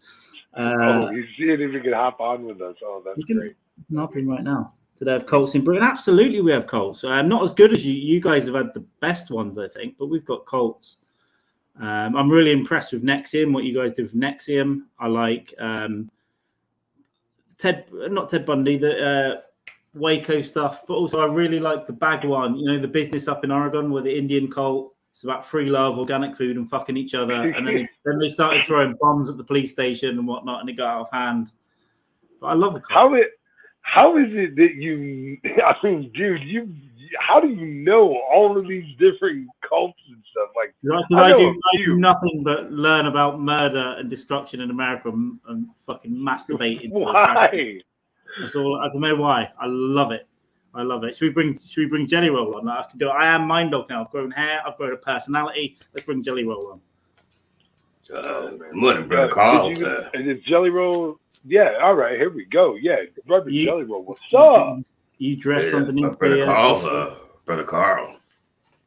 You see it if you can hop on with us. Oh, that's great. You can hop in right now. Do they have Colts in Britain? Absolutely, we have Colts. Not as good as you. You guys have had the best ones, I think, but we've got Colts. I'm really impressed with Nexium, what you guys did with Nexium. I like not Ted Bundy, the Waco stuff, but also I really like the bag one, the business up in Oregon where the Indian cult, it's about free love, organic food and fucking each other. And then they started throwing bombs at the police station and whatnot, and it got out of hand. But I love the cult. How is it that dude, how do you know all of these different cults and stuff? Like, I do nothing but learn about murder and destruction in America and fucking masturbate. Why? That's all. I don't know why. I love it. Should we bring Jelly Roll on? I can do it. I am Mind Dog now. I've grown hair. I've grown a personality. Let's bring Jelly Roll on. Morning, brother Carl. Is Jelly Roll? Yeah. All right. Here we go. Yeah, brother Jelly Roll. What's up? You dressed underneath brother Carl. Brother Carl.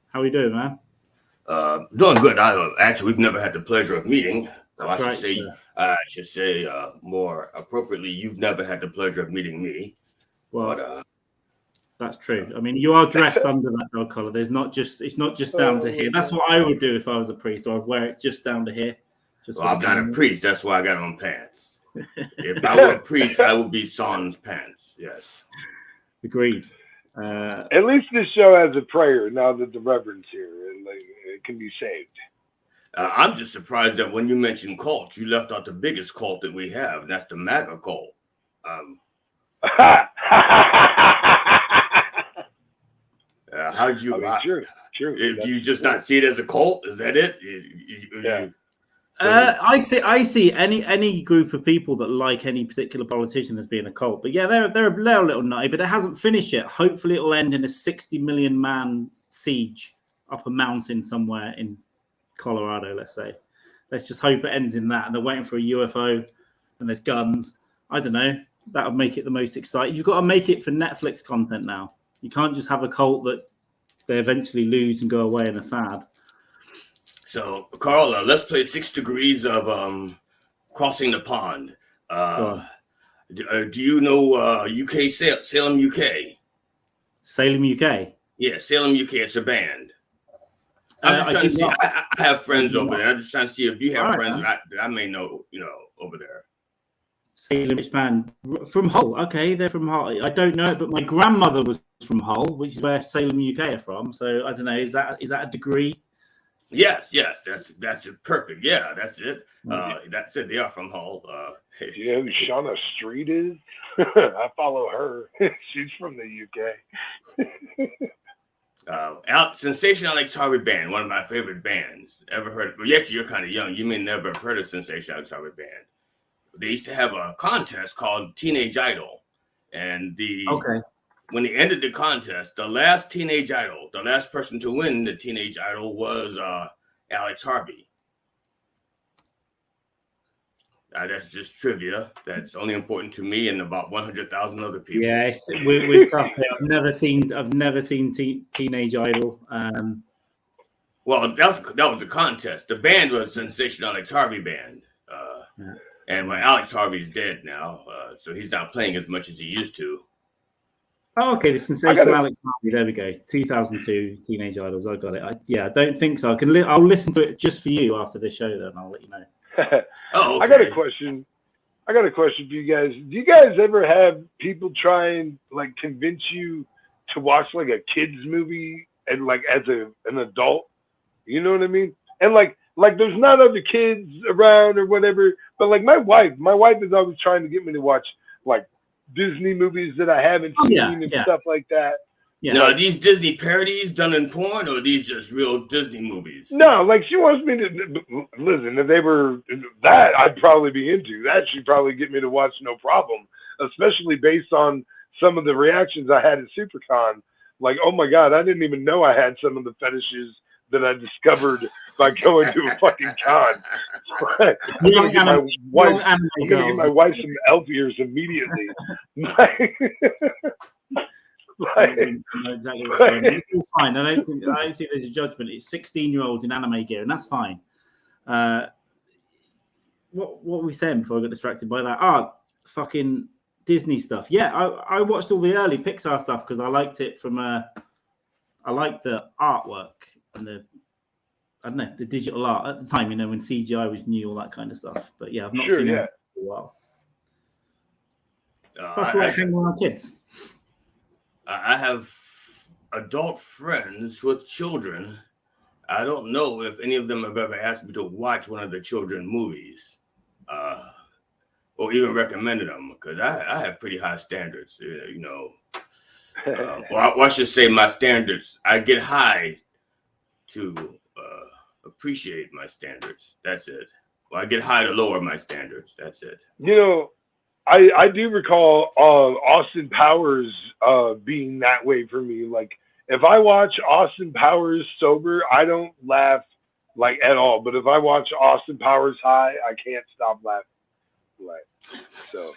How we doing, man? Doing good. Actually, we've never had the pleasure of meeting. So I should say more appropriately, you've never had the pleasure of meeting me. Well, but, that's true. I mean, you are dressed under that dog collar. It's not just down to here. That's what I would do if I was a priest. I'd wear it just down to here. I'm not a priest. That's why I got on pants. If I were a priest, I would be sans pants. Yes. Agreed. At least this show has a prayer now that the Reverend's here. It can be saved. I'm just surprised that when you mentioned cults, you left out the biggest cult that we have, and that's the MAGA cult. How'd you? True. Do you just not see it as a cult? Is that it? I see any group of people that like any particular politician as being a cult. But yeah, they're a little nutty, but it hasn't finished yet. Hopefully, it'll end in a 60 million man siege up a mountain somewhere in Colorado, let's say. Let's just hope it ends in that. And they're waiting for a UFO and there's guns. I don't know. That would make it the most exciting. You've got to make it for Netflix content now. You can't just have a cult that they eventually lose and go away and are sad. So, Carl, let's play 6 degrees of crossing the pond. Do you know UK Salem, UK? Salem, UK? Yeah, Salem, UK. It's a band. I'm just trying to see. I have friends over there. I'm just trying to see if you have friends that I may know, over there. Salem band from Hull. Okay, they're from Hull. I don't know it, but my grandmother was from Hull, which is where Salem, UK are from. So I don't know. Is that a degree? Yes, that's it. Perfect. Yeah, that's it. That's it. They are from Hull. Do you know who Shauna Street is? I follow her. She's from the UK. Sensation Alex Harvey Band, one of my favorite bands. Ever heard? Well, actually, you're kind of young. You may never have heard of Sensation Alex Harvey Band. They used to have a contest called Teenage Idol, and when they ended the contest, the last Teenage Idol, the last person to win the Teenage Idol was Alex Harvey. That's just trivia. That's only important to me and about 100,000 other people. Yeah, we're tough here. I've never seen Teenage Idol. Well, that was a contest. The band was Sensation Alex Harvey Band. And Alex Harvey's dead now, so he's not playing as much as he used to. Oh, okay, the Sensational Alex Harvey. There we go. 2002 Teenage Idols. I got it. I don't think so. I'll listen to it just for you after this show. Then I'll let you know. Oh, okay. I got a question for you guys. Do you guys ever have people try and convince you to watch a kids movie and as an adult? You know what I mean? And there's not other kids around or whatever, but my wife is always trying to get me to watch Disney movies that I haven't seen and stuff like that. Yeah. Now, are these Disney parodies done in porn, or are these just real Disney movies? No, she wants me to listen. If they were that, I'd probably be into that. She'd probably get me to watch no problem, especially based on some of the reactions I had at SuperCon. Oh my God, I didn't even know I had some of the fetishes that I discovered by going to a fucking con. I'm gonna get my wife some elf ears immediately. I know exactly what's going on. It's fine. I don't see there's a judgment. It's 16-year-olds in anime gear, and that's fine. What were we saying before I got distracted by that? Fucking Disney stuff. Yeah, I watched all the early Pixar stuff because I liked it from I liked the artwork and the digital art at the time, when CGI was new, all that kind of stuff. But yeah, I've not seen it for a while. That's why I hang with my kids. I have adult friends with children. I don't know if any of them have ever asked me to watch one of the children movies, or even recommended them, because I have pretty high standards, or I should say my standards. I get high to appreciate my standards. That's it. Well, I get high to lower my standards. That's it. I do recall Austin Powers being that way for me. If I watch Austin Powers sober, I don't laugh at all. But if I watch Austin Powers high, I can't stop laughing. So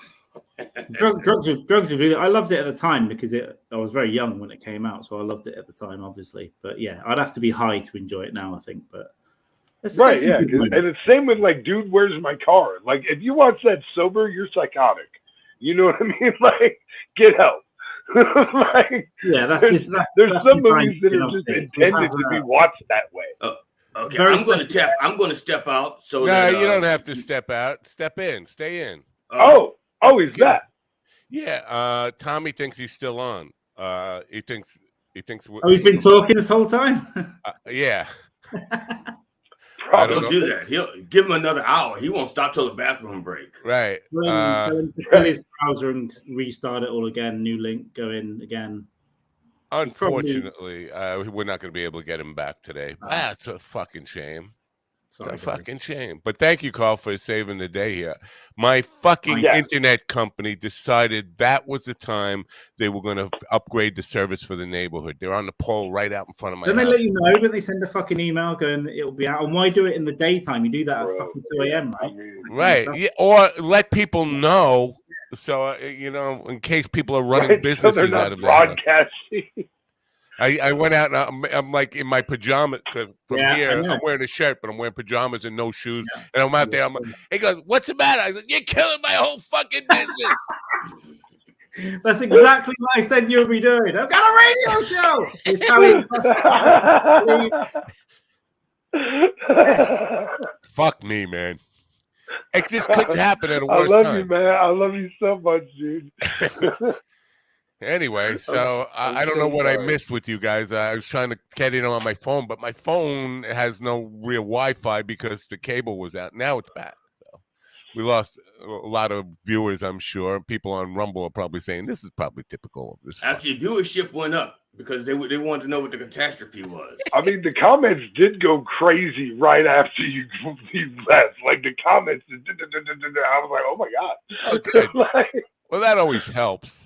drugs are really. I loved it at the time because I was very young when it came out, so I loved it at the time, obviously. But yeah, I'd have to be high to enjoy it now, I think. But right, yeah, and it's same with Dude, Where's My Car? If you watch that sober, you're psychotic. You know what I mean? Get help. Yeah, that's there's some movies that are just intended to be watched that way. Okay, I'm going to step out. So you don't have to step out. Step in. Stay in. He's that. Yeah. Tommy thinks he's still on. He thinks. He's been talking this whole time. Yeah. Don't do that. He'll give him another hour. He won't stop till the bathroom break. Right. Tell him to fill his browser and restart it all again. New link. Go in again. Unfortunately, we're not going to be able to get him back today. That's a fucking shame. Sorry, it's a fucking shame. But thank you, Carl, for saving the day here. My fucking internet company decided that was the time they were going to upgrade the service for the neighborhood. They're on the pole right out in front of my house. Don't they let you know? Don't they send a fucking email going that it'll be out? And why do it in the daytime? You do that at fucking 2 a.m., right? Right. Yeah, or let people know. So, in case people are running businesses out of broadcasting. I went out and I'm in my pajamas here. I'm wearing a shirt, but I'm wearing pajamas and no shoes. Yeah. And I'm out there. He goes, "What's the matter?" I said, "You're killing my whole fucking business." That's exactly what I said you'll be doing. I've got a radio show. Fuck me, man. It just couldn't happen at a I worse love time. you, man. I love you so much, dude. Anyway, so I don't know what I missed with you guys. I was trying to get it on my phone, but my phone has no real Wi-Fi because the cable was out. Now it's back. So we lost a lot of viewers, I'm sure. People on Rumble are probably saying this is probably typical of this. Actually, viewership went up because they wanted to know what the catastrophe was. I mean, the comments did go crazy right after you left. Like the comments, I was like, oh my god. Okay. Like, Well, that always helps.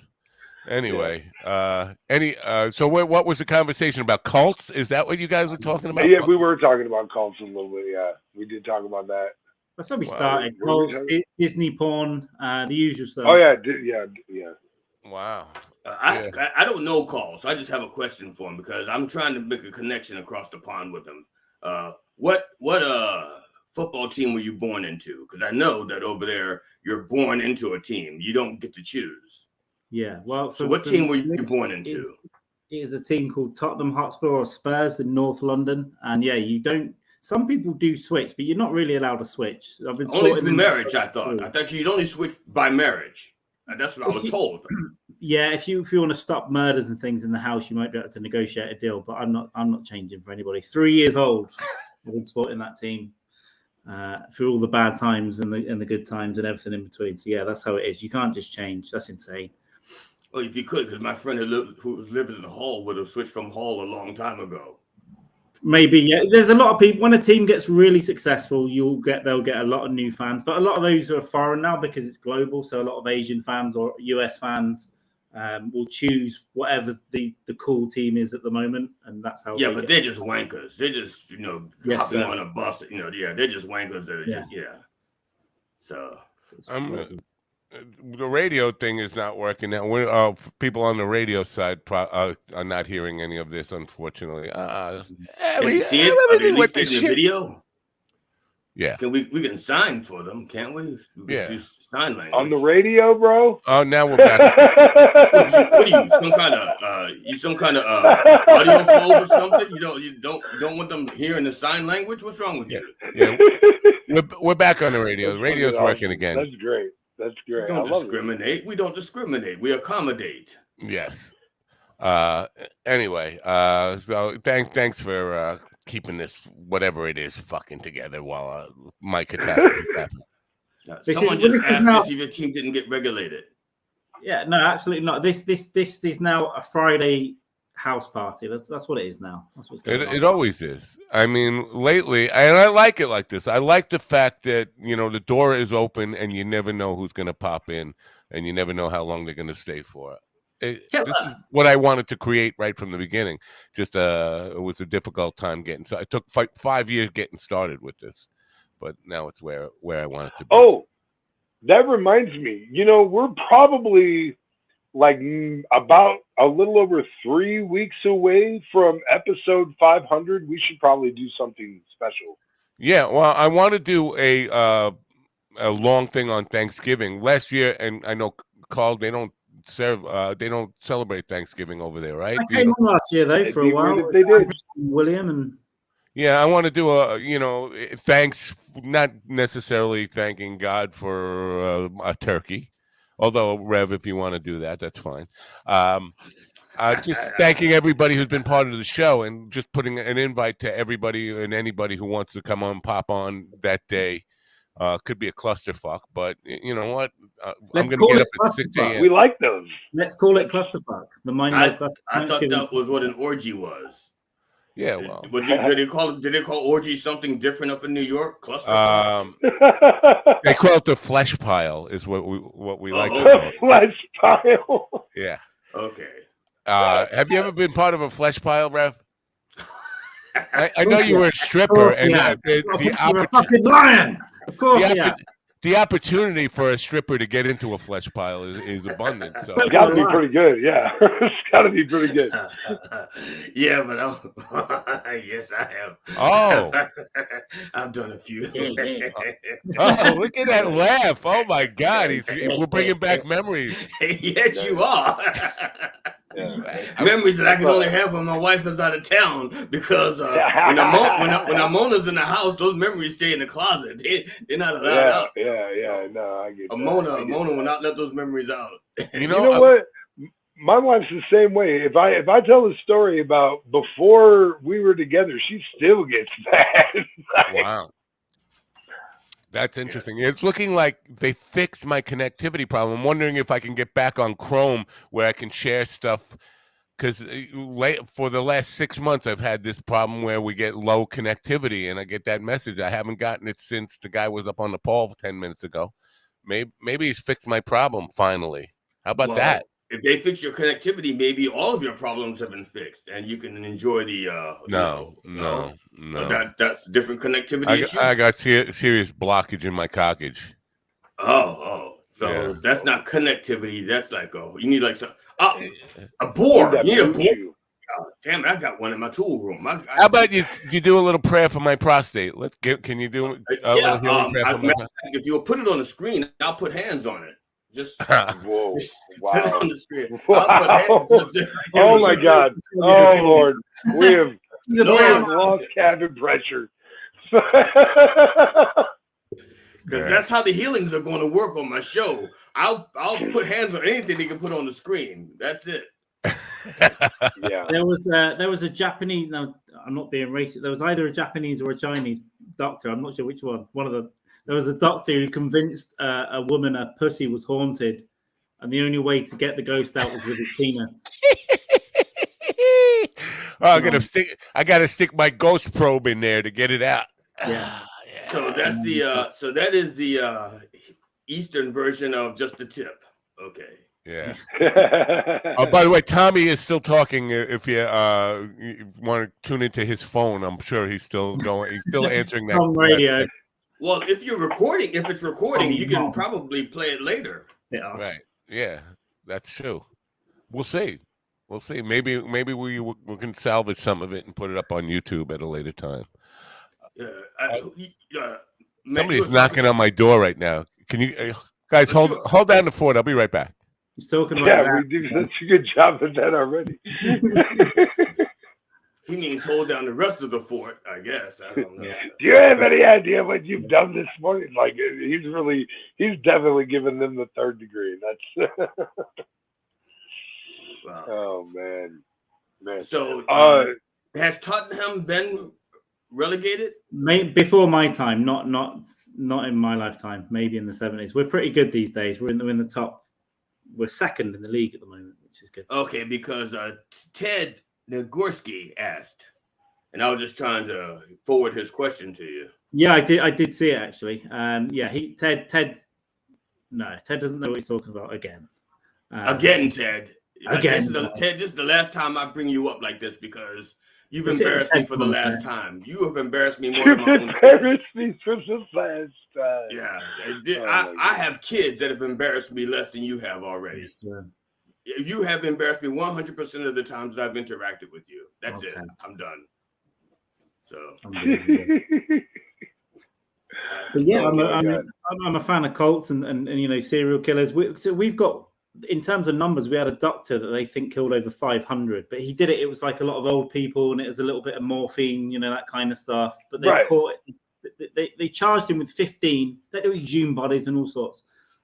Anyway, so what was the conversation about? Cults? Is that what you guys were talking about? yeah, we were talking about cults a little bit. Yeah, we did talk about that. That's how we started. Cults, Disney porn, the usual stuff. Oh yeah, yeah. Wow. I don't know Carl, so I just have a question for him because I'm trying to make a connection across the pond with him. What football team were you born into? Because I know that over there you're born into a team. You don't get to choose. Yeah, well, so what team were you born into? It is a team called Tottenham Hotspur or Spurs in North London, and yeah, you don't. Some people do switch, but you're not really allowed to switch. I've been only through marriage. I thought you'd only switch by marriage. That's what I was told. Yeah, if you want to stop murders and things in the house, you might be able to negotiate a deal. But I'm not changing for anybody. 3 years old, I've been supporting that team through all the bad times and the good times and everything in between. So yeah, that's how it is. You can't just change. That's insane. Well, if you could, because my friend who was living in Hull would have switched from Hull a long time ago. Maybe, yeah. There's a lot of people. When a team gets really successful, they'll get a lot of new fans. But a lot of those are foreign now because it's global. So a lot of Asian fans or US fans will choose whatever the cool team is at the moment, and that's how. Yeah, but they're just wankers. They're just hopping on a bus. They're just wankers that are So. The radio thing is not working now. We're people on the radio side are not hearing any of this, unfortunately. Can we see it? Are they at least getting the video? Yeah. We can sign for them, can't we? We can do sign language on the radio, bro. Oh, now we're back. What are you? Some kind of audio phobe or something? You don't want them hearing the sign language? What's wrong with you? Yeah. We're back on the radio. The radio's working again. That's great. That's great. We don't discriminate. We don't discriminate. We accommodate. Yes. Anyway, so thanks for keeping this whatever it is fucking together while my catastrophe happened. Someone just asked if your team didn't get regulated. Yeah, no, absolutely not. This is now a Friday house party. That's what it is now. That's what's going on. It always is. I mean, lately, and I like it like this. I like the fact that the door is open and you never know who's going to pop in, and you never know how long they're going to stay for. This is what I wanted to create right from the beginning. Just it was a difficult time getting. So it took 5 years getting started with this, but now it's where I want it to be. Oh, that reminds me. We're probably like about a little over 3 weeks away from episode 500. We should probably do something special. Yeah, well, I want to do a long thing on Thanksgiving. Last year, and I know, Carl, they don't celebrate Thanksgiving over there, right? I came on last year though for a while. They did. William and. Yeah, I want to do a thanks, not necessarily thanking God for a turkey. Although, Rev, if you want to do that, that's fine. Just thanking everybody who's been part of the show and just putting an invite to everybody and anybody who wants to come on, pop on that day. Could be a clusterfuck, but you know what? I'm going to get up at 6 a.m. We like those. Let's call it clusterfuck. I thought that was what an orgy was. Yeah, well, did they call orgy something different up in New York? Clusterfuck. They call it the flesh pile. Is what we like to call it. Flesh pile. Yeah. Okay. Have you ever been part of a flesh pile, Rev? I know you were a stripper, and you're a fucking lion. Of course, the opportunity for a stripper to get into a flesh pile is abundant. So it's got to be pretty good. Yeah, it's got to be pretty good. Yeah, but yes, I have. Oh, I've done a few. Oh, look at that laugh! Oh my God, we're bringing back memories. Yes, you are. Memories that I can only have when my wife is out of town because when Amona's in the house, those memories stay in the closet. They're not allowed out. Yeah. No, I get that. Mona will not let those memories out. You know what? My wife's the same way. If I tell a story about before we were together, she still gets mad. Wow. That's interesting. Yes. It's looking like they fixed my connectivity problem. I'm wondering if I can get back on Chrome where I can share stuff. Because for the last 6 months, I've had this problem where we get low connectivity, and I get that message. I haven't gotten it since the guy was up on the pole 10 minutes ago. Maybe he's fixed my problem finally. How about that? If they fix your connectivity, maybe all of your problems have been fixed, and you can enjoy the. No. That's different connectivity issue. I got serious blockage in my cockage. So that's not connectivity. That's like you need like a board. You need a board. Damn it! I got one in my tool room. How about you do a little prayer for my prostate? Can you do a little healing prayer for my prostate? If you'll put it on the screen, I'll put hands on it. Just whoa! Wow! On the screen. Wow. Oh my God! Oh Lord! We have lost cabin pressure. Because that's how the healings are going to work on my show. I'll put hands on anything they can put on the screen. That's it. Yeah. There was a Japanese. No, I'm not being racist. There was either a Japanese or a Chinese doctor. I'm not sure which one. There was a doctor who convinced a woman her pussy was haunted, and the only way to get the ghost out was with his penis. I gotta stick my ghost probe in there to get it out. Yeah. So that's that is the Eastern version of just the tip. Okay. Yeah. By the way, Tommy is still talking. If you want to tune into his phone, I'm sure he's still going. He's still answering that radio. Well, if it's recording, you can probably play it later. Yeah. Right. Yeah, that's true. We'll see. Maybe we can salvage some of it and put it up on YouTube at a later time. Somebody's knocking on my door right now. Can you guys hold down the fort? I'll be right back. He's talking about we do such a good job at that already. He means hold down the rest of the fort, I guess. I don't know. Do you have any idea what you've done this morning? Like he's definitely given them the third degree. That's Wow. Oh man. So has Tottenham been relegated? Before my time, not in my lifetime. Maybe in the 70s. We're pretty good these days. We're in the top. We're second in the league at the moment, which is good. Okay, because Ted Nagorski asked, and I was just trying to forward his question to you. Yeah, I did see it actually. Ted doesn't know what he's talking about again. Again, Ted. Again, Ted, this is the last time I bring you up like this because you've embarrassed me for the last time. You have embarrassed me more than my own embarrassed me for the last time. Yeah, I have kids that have embarrassed me less than you have already. Yes, you have embarrassed me 100% of the times that I've interacted with you. That's it. I'm done. So. But yeah, I'm a fan of cults and serial killers. We've got, in terms of numbers, we had a doctor that they think killed over 500, but he did it. It was like a lot of old people, and it was a little bit of morphine, that kind of stuff. But they caught it. They charged him with 15. They do exhume bodies and all sorts.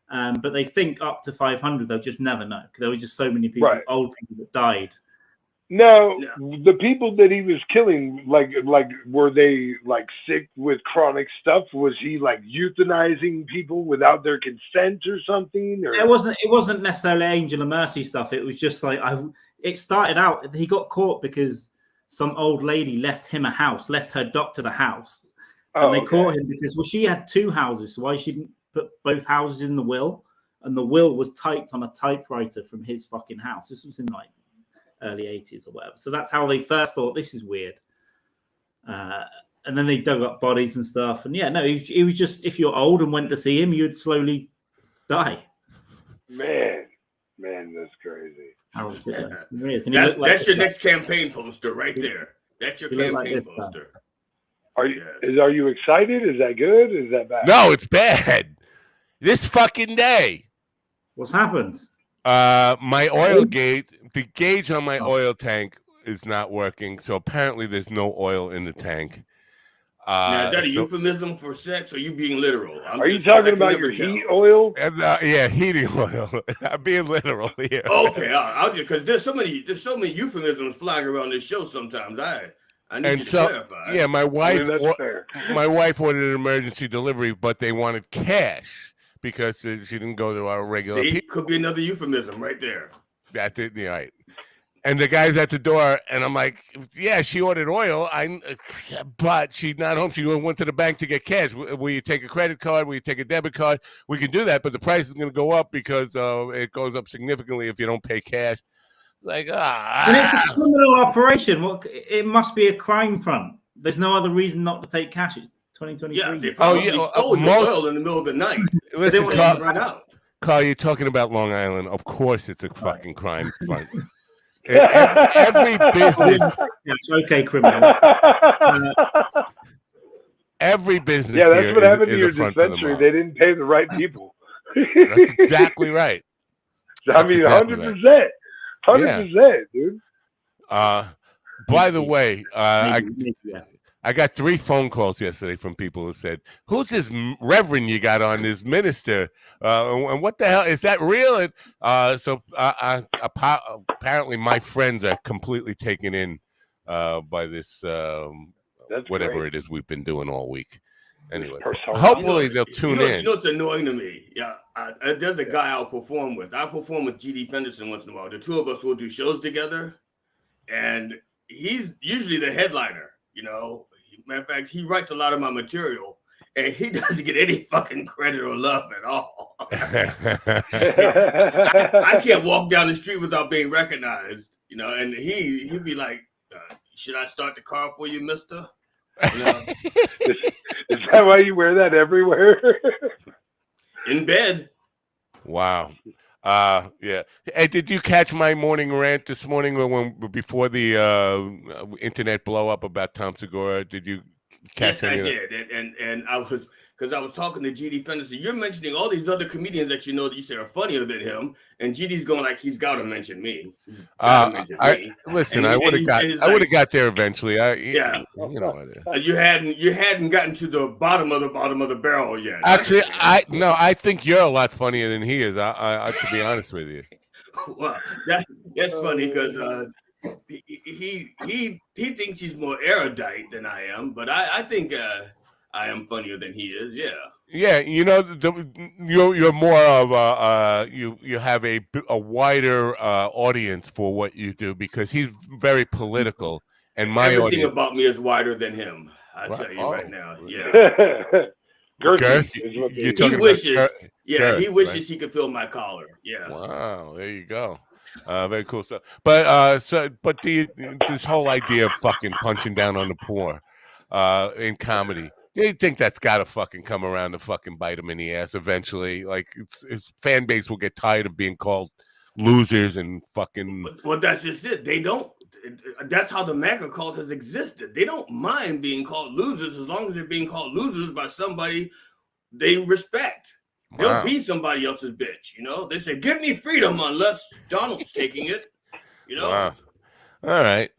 But they think up to 500. They'll just never know because there were just so many people, old people that died. Now, the people that he was killing, like, were they like sick with chronic stuff? Was he like euthanizing people without their consent or something? Or? It wasn't necessarily Angel of Mercy stuff. It was just like it started out. He got caught because some old lady left him a house, left her doctor the house, and they caught him because she had two houses. So why she didn't put both houses in the will? And the will was typed on a typewriter from his fucking house. This was in like early 80s or whatever. So that's how they first thought this is weird. And then they dug up bodies and stuff. And he was just, if you're old and went to see him, you'd slowly die. Man, that's crazy. That's your next campaign poster right there. That's your campaign poster. Are you excited? Is that good? Is that bad? No, it's bad. This fucking day. What's happened? My oil gauge, the gauge on my oil tank is not working. So apparently there's no oil in the tank. Now, is that a euphemism for sex, or you being literal? Are you talking about your heat oil? Yeah, heating oil. I'm being literal here. Okay, I'll just because there's so many euphemisms flying around this show. Sometimes I need you to clarify. Yeah, my wife. Fair. My wife ordered an emergency delivery, but they wanted cash because she didn't go to our regular. Could be another euphemism right there. That's it. Yeah, right. And the guy's at the door, and I'm like, yeah, she ordered oil, but she's not home. She went to the bank to get cash. Will you take a credit card? Will you take a debit card? We can do that, but the price is going to go up because it goes up significantly if you don't pay cash. Like, And it's a criminal operation. It must be a crime front. There's no other reason not to take cash. It's 2023. Yeah, they probably stole your oil in the middle of the night. Listen, they run out. Carl, you're talking about Long Island. Of course, it's a fucking crime front. Every business. It's okay, criminal. Every business. Yeah, that's here what happened to is your a front for the dispensary. mob. They didn't pay the right people. That's exactly right. I mean, 100%. 100%, dude. By the way, I got 3 phone calls yesterday from people who said, "Who's this reverend you got on, this minister? And what the hell is that real?" And so apparently, my friends are completely taken in by this whatever it is we've been doing all week. Anyway, hopefully they'll tune in. You know what's annoying to me? Yeah, there's a guy I'll perform with. I perform with G.D. Fenderson once in a while. The two of us will do shows together, and he's usually the headliner. You know, matter of fact, he writes a lot of my material, and he doesn't get any fucking credit or love at all. I can't walk down the street without being recognized, you know. And he'd be like, "Should I start the car for you, mister?" You know? Is that why you wear that everywhere? In bed. Wow. Yeah. Hey, did you catch my morning rant this morning before the internet blow up about Tom Segura? Did you catch Yes, I did. And I was, because I was talking to G.D. Fenderson. You're mentioning all these other comedians that you know that you say are funnier than him, and G.D.'s going like he's got to mention me. Listen, I would have got there eventually. Yeah, you know. You hadn't gotten to the bottom of the barrel yet. Actually, I think you're a lot funnier than he is. I to be honest with you. Well, that's funny because he thinks he's more erudite than I am, but I think I am funnier than he is. Yeah. Yeah, you know, you're more of you have a wider audience for what you do because he's very political, and everything audience about me is wider than him. I'll tell you right now. Yeah. Girth, he wishes. He wishes he could feel my collar. Yeah. Wow, there you go. Very cool stuff. But this whole idea of fucking punching down on the poor in comedy. They think that's got to fucking come around to fucking bite him in the ass eventually. Like, his fan base will get tired of being called losers and fucking. Well, that's just it. They don't. That's how the MAGA cult has existed. They don't mind being called losers as long as they're being called losers by somebody they respect. Wow. They'll be somebody else's bitch. You know, they say, "Give me freedom unless Donald's taking it." You know. Wow. All right.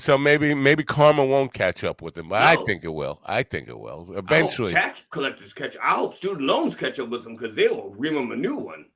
So maybe karma won't catch up with him, but no. I think it will. Eventually. I hope tax collectors catch. I hope student loans catch up with him because they will ream him a new one.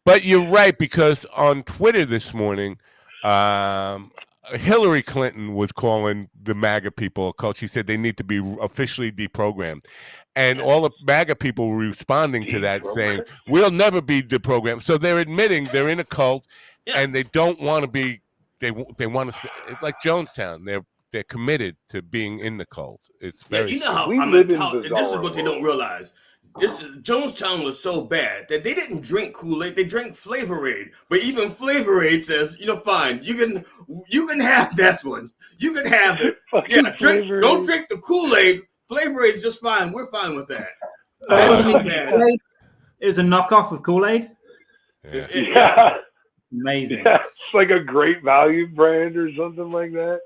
But you're right, because on Twitter this morning, Hillary Clinton was calling the MAGA people a cult. She said they need to be officially deprogrammed. And all the MAGA people were responding to that, saying, "We'll never be deprogrammed." So they're admitting they're in a cult, and they don't want to be. They want to, like Jonestown. They're committed to being in the cult. It's very. You know how this is what they don't realize. Jonestown was so bad that they didn't drink Kool-Aid, they drank Flavor Aid. But even Flavor Aid says, fine, you can have that one. You can have it. Don't drink the Kool-Aid. Flavor Aid is just fine. We're fine with that. It was a knockoff of Kool-Aid. Yeah. Amazing. Yeah, it's like a Great Value brand or something like that.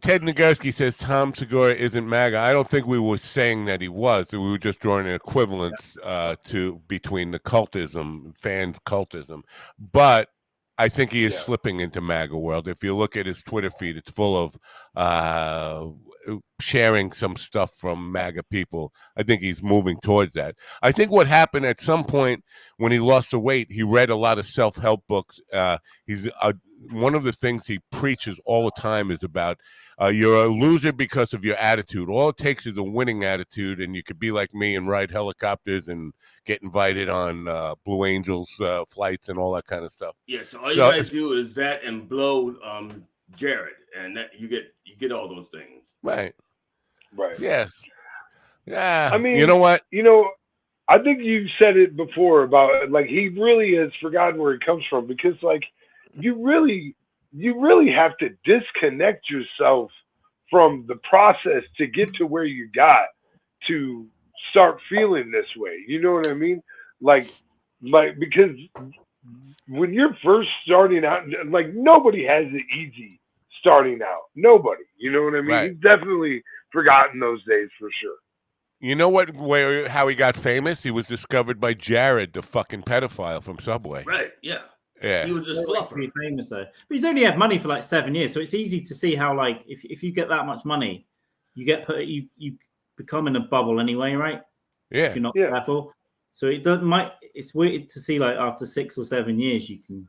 Ted Nagurski says Tom Segura isn't MAGA. I don't think we were saying that he was. We were just drawing an equivalence between the cultism, fans cultism. But I think he is slipping into MAGA world. If you look at his Twitter feed, it's full of sharing some stuff from MAGA people. I think he's moving towards that. I think what happened at some point when he lost the weight, he read a lot of self-help books. He's one of the things he preaches all the time is about you're a loser because of your attitude. All it takes is a winning attitude, and you could be like me and ride helicopters and get invited on Blue Angels flights and all that kind of stuff. Yeah, so all you guys do is that and blow Jared, and that you get all those things. Right. Right. Yes. Yeah. I mean, you know what? I think you said it before about like he really has forgotten where he comes from, because like you really have to disconnect yourself from the process to get to where you got to start feeling this way. You know what I mean? Like because when you're first starting out, like nobody has it easy starting out. Nobody. You know what I mean? Right. He's definitely forgotten those days for sure. You know how he got famous? He was discovered by Jared, the fucking pedophile from Subway. Right, yeah. Yeah. He was just fluffer. Famous though. But he's only had money for like 7 years, so it's easy to see how like if you get that much money, you get you become in a bubble anyway, right? Yeah. If you're not careful. So it's weird to see like after 6 or 7 years you can.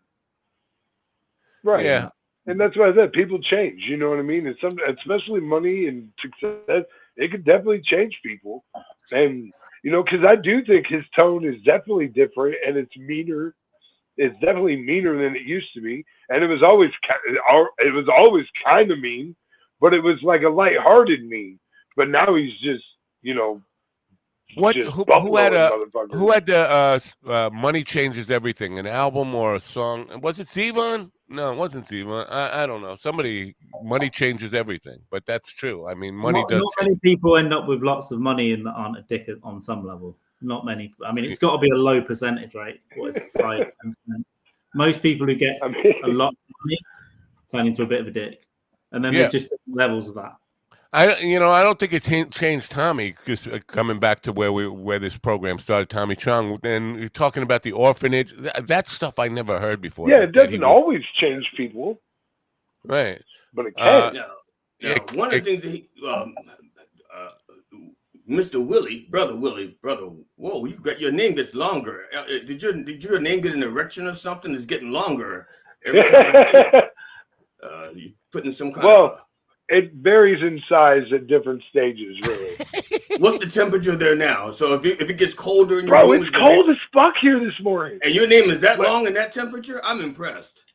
Right. Yeah. And that's why I said people change. You know what I mean? It's especially money and success. It could definitely change people. And, because I do think his tone is definitely different and it's meaner. It's definitely meaner than it used to be. And it was always kind of mean, but it was like a lighthearted mean. But now he's just, who had the Money Changes Everything, an album or a song? Was it Zevon? No, it wasn't Zevon. I don't know. Somebody, Money Changes Everything, but that's true. I mean, money does. Not many people end up with lots of money and aren't a dick on some level. Not many. I mean, it's got to be a low percentage, right? What is it, 5-10%? Most people who get a lot of money turn into a bit of a dick, and then there's just different levels of that. I don't think it changed Tommy, because coming back to where this program started, Tommy Chung, and you're talking about the orphanage, that stuff I never heard before. Yeah, it doesn't always change people. Right. But it can. One of the things that Mr. Willie, brother, whoa, your name gets longer. Did your name get an erection or something? It's getting longer every time I see it. You're putting some kind of... It varies in size at different stages, really. What's the temperature there now? So if it gets colder in your room, it's cold as fuck here this morning. And your name is that long in that temperature? I'm impressed.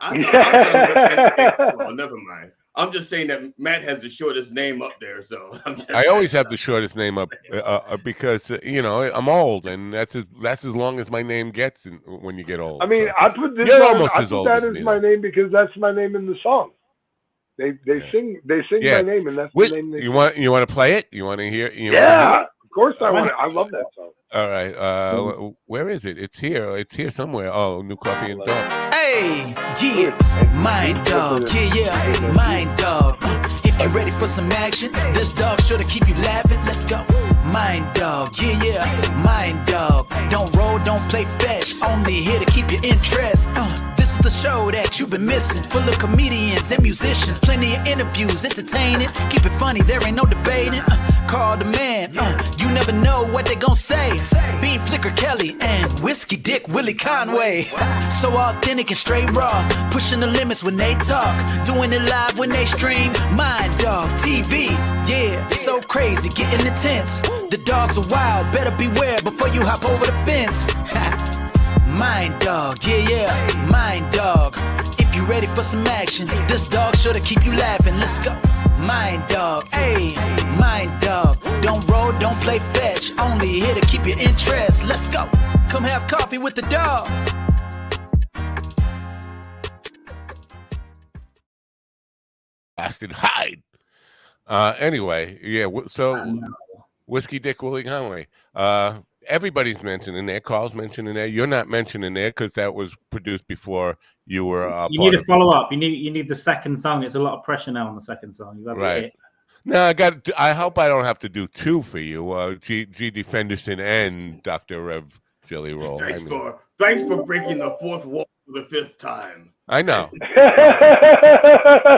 Well, never mind. I'm just saying that Matt has the shortest name up there, so I always have the shortest name up because I'm old, and that's as long as my name gets when you get old. I mean, I put this. You're almost as old that as as me, my name because that's my name in the song. They sing my name, and that's the name. They you want to play it? You want to hear? Of course I want it. I love that song. All right, where is it? It's here. It's here somewhere. Oh, New Coffee and Dog. Hey, yeah, Mind Dog, yeah, Mind Dog. If you're ready for some action, this dog sure to keep you laughing. Let's go. Mind Dog, yeah, Mind Dog. Don't roll, don't play fetch, only here to keep your interest. This is the show that you've been missing, full of comedians and musicians, plenty of interviews, entertaining, keep it funny, there ain't no debating. Call the man, you never know what they gon' say. Bean Flicker Kelly and Whiskey Dick Willie Conway. So authentic and straight raw, pushing the limits when they talk, doing it live when they stream. Mind Dog TV, yeah, so crazy, getting intense. The dogs are wild, better beware before you hop over the fence. Mind Dog, yeah, Mind Dog. If you ready for some action, this dog sure to keep you laughing. Let's go. Mind Dog, hey, Mind Dog. Don't roll, don't play fetch, only here to keep your interest. Let's go. Come have coffee with the dog. Bastard hide. Anyway, yeah. So Whiskey Dick Willie Conway. everybody's mentioned in there. Carl's mentioned in there. You're not mentioned in there because that was produced before you were You part need a of follow up. You need the second song. It's a lot of pressure now on the second song. You have Right. to hit. No, I hope I don't have to do two for you, G.D. Fenderson and Dr. Rev Jelly Roll. Thanks for breaking the fourth wall for the fifth time. I know.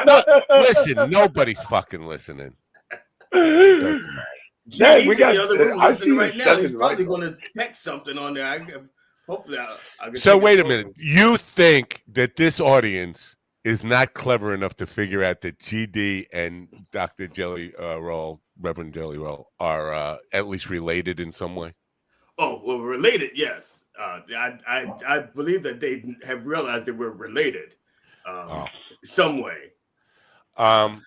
No, listen, nobody's fucking listening. He's in the other room listening right now. He's probably going to text something on there. Hopefully, I can. So wait a minute. You think that this audience is not clever enough to figure out that GD and Dr. Jelly Roll, Reverend Jelly Roll, are at least related in some way? Oh, well, related, yes. I believe that they have realized that we're related some way. I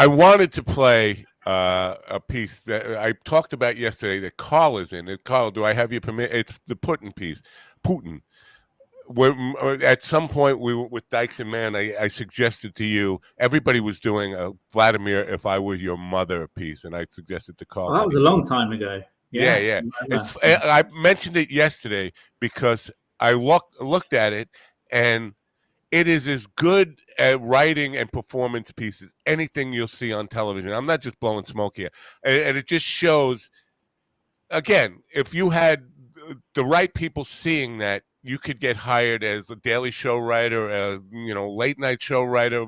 wanted to play a piece that I talked about yesterday that Carl is in. Carl, do I have your permission? It's the Putin piece. Putin. At some point, we were with Dykes and Mann. I suggested to you, everybody was doing a Vladimir, If I Were Your Mother piece, and I suggested to Carl. Well, that was a long time ago. Yeah. I mentioned it yesterday because I looked at it, and it is as good at writing and performance pieces anything you'll see on television. I'm not just blowing smoke here, and it just shows. Again, if you had the right people seeing that, you could get hired as a Daily Show writer, late night show writer,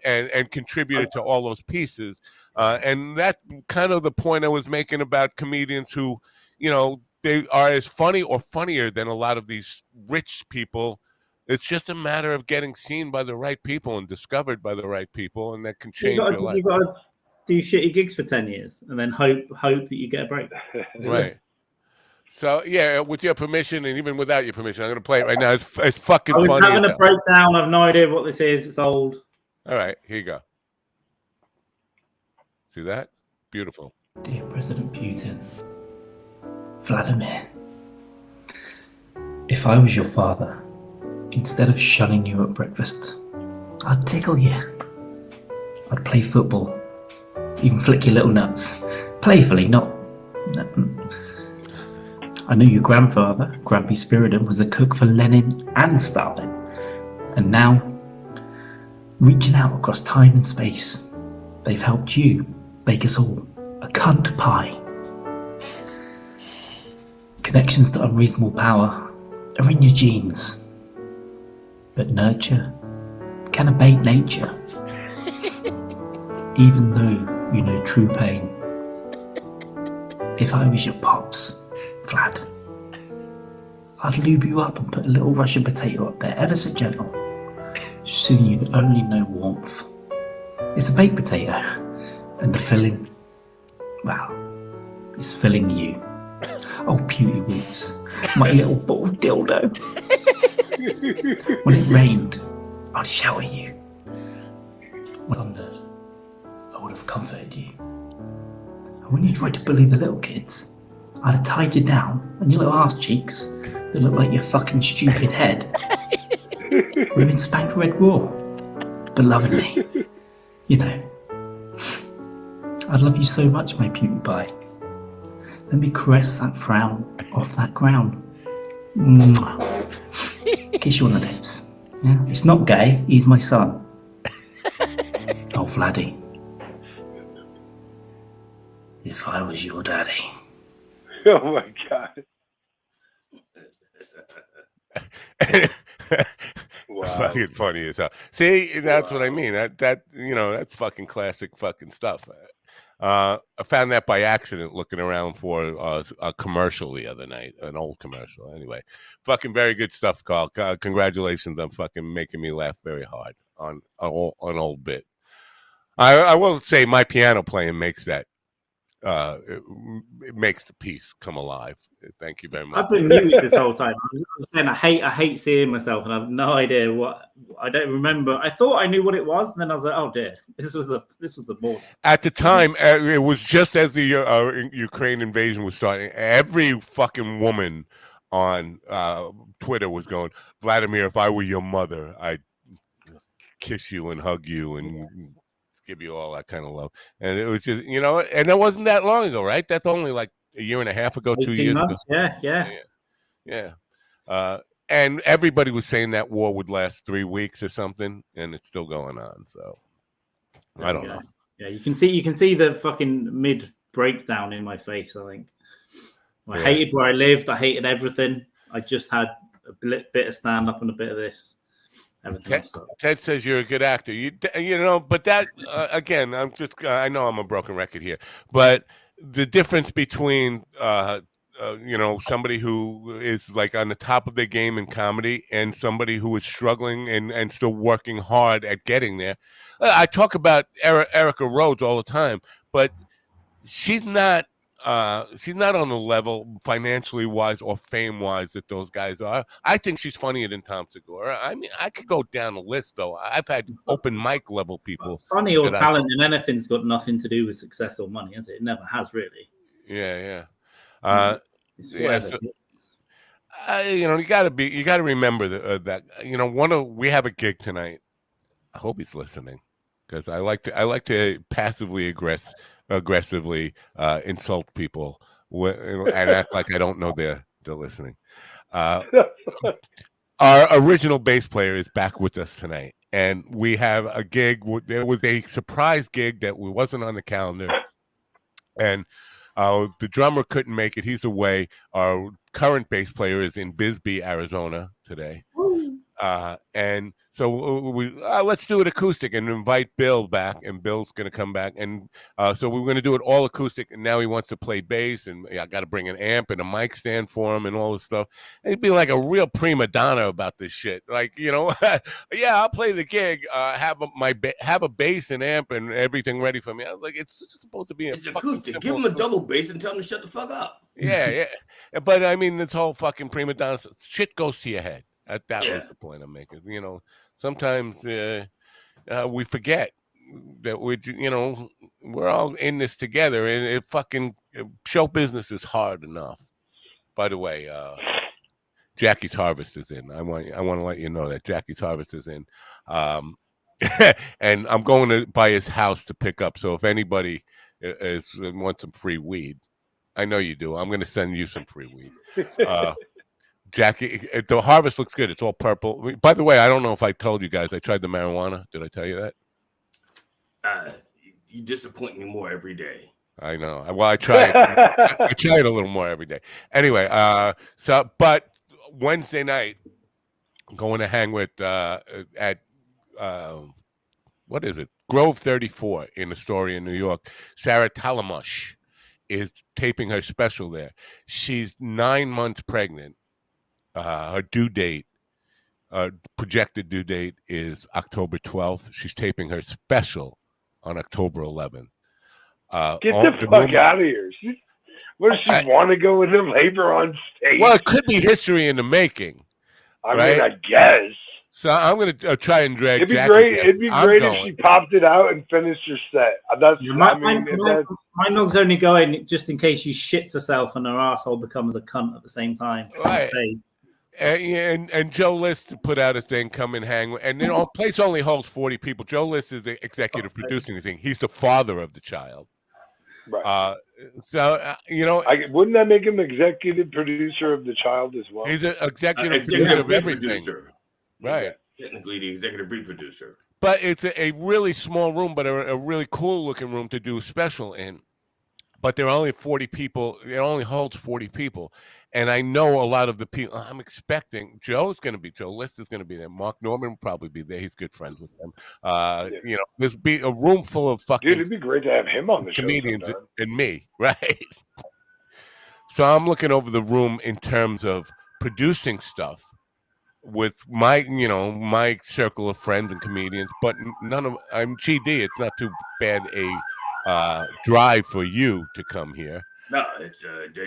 and contributor to all those pieces. And that's kind of the point I was making about comedians who, they are as funny or funnier than a lot of these rich people. It's just a matter of getting seen by the right people and discovered by the right people, and that can change your life. You've got to do shitty gigs for 10 years and then hope that you get a break. Right. So, yeah, with your permission and even without your permission, I'm going to play it right now. It's fucking funny. I was having a breakdown. I have no idea what this is. It's old. All right, here you go. See that? Beautiful. Dear President Putin, Vladimir, if I was your father, instead of shunning you at breakfast, I'd tickle you. I'd play football, even flick your little nuts. Playfully, not... I knew your grandfather, Grumpy Spiridon, was a cook for Lenin and Stalin. And now, reaching out across time and space, they've helped you bake us all a cunt pie. Connections to unreasonable power are in your genes. But nurture can abate nature. Even though you know true pain. If I was your pops, Vlad, I'd lube you up and put a little Russian potato up there, ever so gentle. Soon you'd only know warmth. It's a baked potato, and the filling, well, it's filling you. Oh, beauty woots, my little ball dildo. When it rained, I'd shower you. When I thundered, I would have comforted you. And when you tried to bully the little kids, I'd have tied you down, and your little arse cheeks that look like your fucking stupid head were in spanked red raw, belovedly. You know, I'd love you so much, my beauty pie. Let me caress that frown off that crown. Kiss you on the lips. Yeah, it's not gay. He's my son. Oh, Vladdy. If I was your daddy. Oh my God. Wow. Fucking funny as hell. See, that's what I mean. That's fucking classic fucking stuff. I found that by accident looking around for a commercial the other night, an old commercial. Anyway, fucking very good stuff, Carl. Congratulations on fucking making me laugh very hard on an old bit. I will say my piano playing makes that. It makes the piece come alive. Thank you very much. I've been muted this whole time. I was saying I hate seeing myself, and I have no idea what. I don't remember. I thought I knew what it was, and then I was like, oh dear, this was the border. At the time, it was just as the Ukraine invasion was starting. Every fucking woman on Twitter was going, Vladimir, if I were your mother, I'd kiss you and hug you and give you all that kind of love. And it was just, and it wasn't that long ago, right? That's only like a year and a half ago, 2 18 years months. ago. Yeah. And everybody was saying that war would last 3 weeks or something, and it's still going on. So I don't know. Yeah, you can see the fucking mid breakdown in my face. I think I hated where I lived. I hated everything. I just had a bit of stand up and a bit of this. Everything Ted says you're a good actor. You know, but that again, I know I'm a broken record here, but the difference between you know, somebody who is like on the top of their game in comedy and somebody who is struggling and still working hard at getting there. I talk about Erica Rhodes all the time, but she's not on the level financially wise or fame wise that those guys are. I think she's funnier than Tom Segura. I mean, I could go down the list though. I've had open mic level people. Funny or talent in anything's got nothing to do with success or money, has it? It never has, really. Yeah. It's whatever. So, you know, you got to remember that you know, we have a gig tonight. I hope he's listening, because I like to passively aggressively insult people and act like I don't know they're listening. Our original bass player is back with us tonight, and we have a gig. There was a surprise gig that wasn't on the calendar, and the drummer couldn't make it. He's away. Our current bass player is in Bisbee, Arizona today. And so let's do it acoustic and invite Bill back, and Bill's going to come back. And so we're going to do it all acoustic. And now he wants to play bass, and I got to bring an amp and a mic stand for him and all this stuff. And he'd be like a real prima donna about this shit. Like, you know, yeah, I'll play the gig, have a bass and amp and everything ready for me. I was like, it's just supposed to be it's acoustic. Give him a double bass and tell him to shut the fuck up. Yeah. But I mean, this whole fucking prima donna shit goes to your head. That was the point I'm making. You know, sometimes we forget that we're all in this together, and fucking show business is hard enough. By the way, Jackie's Harvest is in. I want to let you know that Jackie's Harvest is in, and I'm going by his house to pick up. So if anybody wants some free weed, I know you do. I'm going to send you some free weed. Jackie, the harvest looks good. It's all purple. By the way, I don't know if I told you guys, I tried the marijuana. Did I tell you that? You disappoint me more every day. I know. Well, I tried. I tried a little more every day. Anyway, but Wednesday night, I'm going to hang with at what is it? Grove 34 in Astoria, New York. Sarah Talamush is taping her special there. She's 9 months pregnant. Her due date, projected due date, is October 12th. She's taping her special on October 11th. Get the fuck out of here. What does she want to go into labor on stage? Well, it could be history in the making. I mean, I guess. So I'm going to try and drag Jackie. It'd be great if she popped it out and finished her set. My dog's only going just in case she shits herself and her asshole becomes a cunt at the same time. Right. And Joe List put out a thing, come and hang. And the place only holds 40 people. Joe List is the executive producing the thing. He's the father of the child. Right. So, you know. Wouldn't that make him executive producer of the child as well? He's an executive producer of everything. Producer. Right. Technically the executive reproducer. But it's a really small room, but a really cool looking room to do a special in. But there are only 40 people. It only holds 40 people. And I know a lot of the people. I'm expecting Joe List is going to be there. Mark Norman will probably be there. He's good friends with them. You know, there's be a room full of fucking. Dude, it'd be great to have him on the show. Comedians and me, right? So I'm looking over the room in terms of producing stuff with my circle of friends and comedians, but I'm GD. It's not too bad a drive for you to come here. No, it's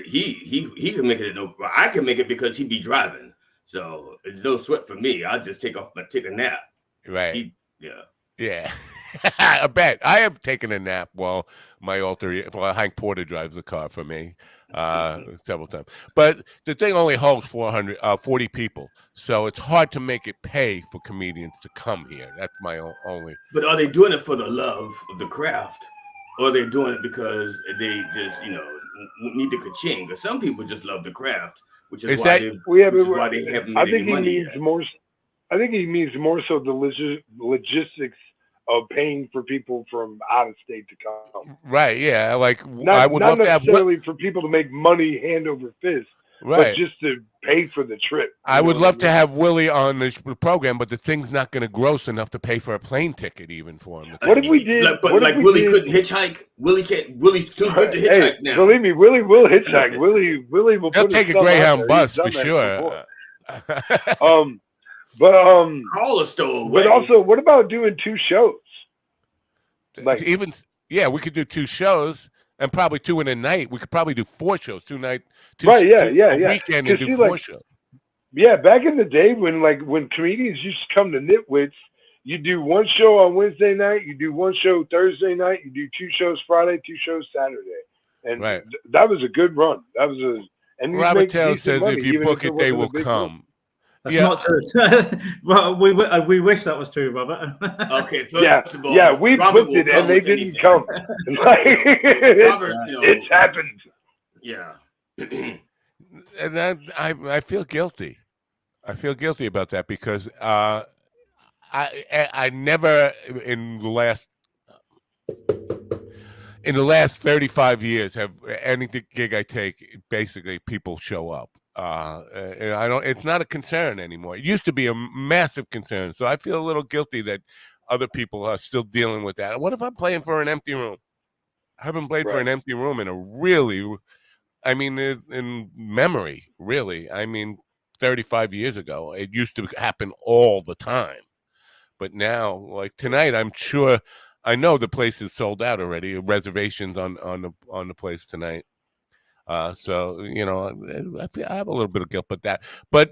he can make it. I can make it because he'd be driving, so it's no sweat for me. I'll just take a nap. Right. Yeah. I bet. I have taken a nap while Hank Porter drives the car for me several times. But the thing only holds 40 people, so it's hard to make it pay for comedians to come here. That's my only. But are they doing it for the love of the craft, or are they doing it because they just need the ka-ching. Because some people just love the craft, which is Is why that- they haven't made I think any money yet. I think he means more so the logistics of paying for people from out of state to come. Right? Yeah. Like Not, I would not love to have. necessarily for people to make money hand over fist, but Right. just to pay for the trip. I would love to have Willie on the program, but the thing's not going to gross enough to pay for a plane ticket even for him. What if we did? Like Willie couldn't hitchhike. Willie can't. Willie's too good to hitchhike now. Believe me, Willie will hitchhike. Willie will. He'll put take his a stuff out Greyhound there. bus He's done for that sure. before. Call a stowaway. But also, what about doing 2 shows? Like we could do 2 shows and probably 2 in a night. We could probably do 4 shows, 2 nights. Right? Yeah. Weekend and do 4 shows. Yeah, back in the day when comedians used to come to Nitwits, you do 1 show on Wednesday night, you do 1 show Thursday night, you do 2 shows Friday, 2 shows Saturday, and that was a good run. That was and Robert Taylor says if you book it, they will come. That's not true. Well, we wish that was true, Robert. Okay. First of all, we booked it and they didn't come. Robert, it's happened. Yeah. And I feel guilty. I feel guilty about that because I never in the last 35 years have any gig I take, basically people show up. And I don't. It's not a concern anymore. It used to be a massive concern, so I feel a little guilty that other people are still dealing with that. What if I'm playing for an empty room? I haven't played for an empty room in a really, I mean, in memory, really. I mean, 35 years ago, it used to happen all the time, but now, like tonight, I'm sure. I know the place is sold out already. Reservations on the place tonight. So I have a little bit of guilt, but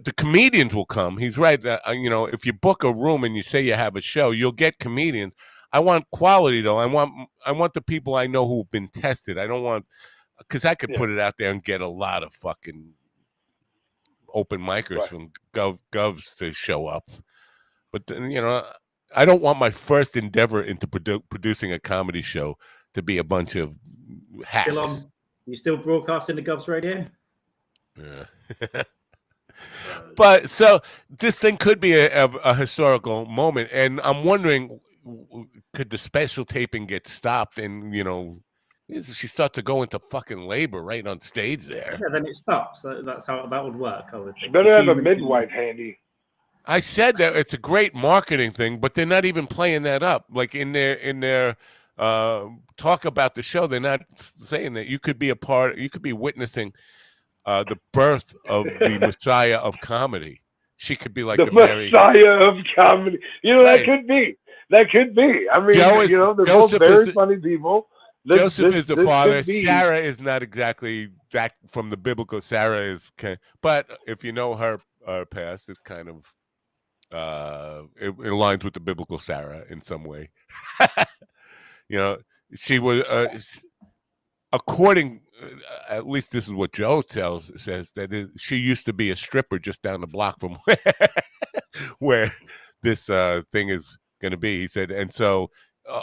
the comedians will come. He's right. If you book a room and you say you have a show, you'll get comedians. I want quality though. I want the people I know who've been tested. I don't want because I could put it out there and get a lot of fucking open micers from govs to show up, but I don't want my first endeavor into producing a comedy show to be a bunch of hacks. You still broadcasting the Govs Radio? Yeah. But so this thing could be a historical moment, and I'm wondering, could the special taping get stopped? And she starts to go into fucking labor right on stage there. Yeah, then it stops. That's how that would work. I would think. Better have a midwife handy. I said that it's a great marketing thing, but they're not even playing that up. Like in their talk about the show, they're not saying that you could be you could be witnessing the birth of the Messiah of comedy. She could be like the Messiah of comedy. That could be. That could be. I mean, they're both very funny people. Joseph is the father. Sarah is not exactly that from the biblical. Sarah is, but if you know her past, it's kind of it aligns with the biblical Sarah in some way. She was according, at least this is what Joe says that she used to be a stripper just down the block from where this thing is going to be. He said, and so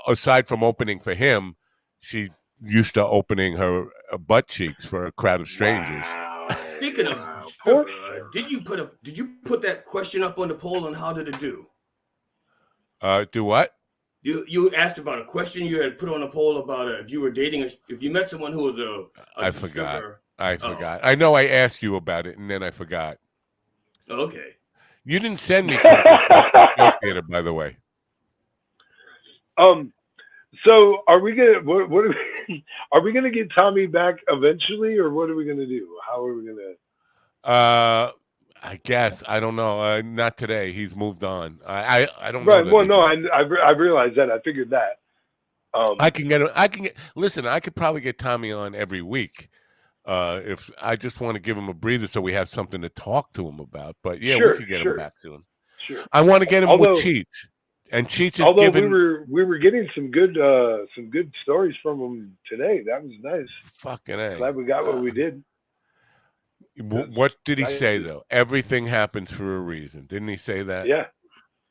aside from opening for him, she used to opening her butt cheeks for a crowd of strangers. Speaking of stripper, did you put that question up on the poll on how did it do? Do what? You asked about a question you had put on a poll about if you were dating if you met someone who was a I forgot. stripper. I forgot. I know I asked you about it and then I forgot. Okay. You didn't send me theater, by the way. So are we gonna what are we gonna get Tommy back eventually, or what are we gonna do? How are we gonna? I guess I don't know. Not today. He's moved on. I don't know. Right. Well, no, I realized that. I figured that. I can get. Listen, I could probably get Tommy on every week. If I just want to give him a breather, so we have something to talk to him about. But yeah, we could get him back soon. Sure. I want to get him with Cheech. And Cheech is given. we were getting some good stories from him today. That was nice. Fucking A. Glad we got what we did. What did he say though? Everything happens for a reason. Didn't he say that? Yeah,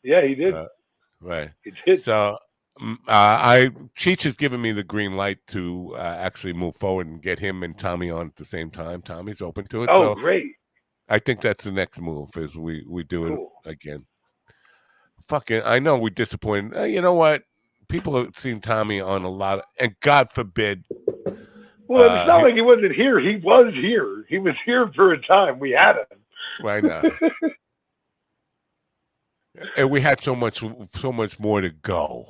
he did. Right. He did. So Cheech has given me the green light to actually move forward and get him and Tommy on at the same time. Tommy's open to it. Oh, so great. I think that's the next move is we do Cool. it again. Fucking, I know we disappointed. You know what? People have seen Tommy on a lot, and God forbid. Well, it's not like he wasn't here. He was here. He was here for a time. We had him. Right now. And we had so much more to go.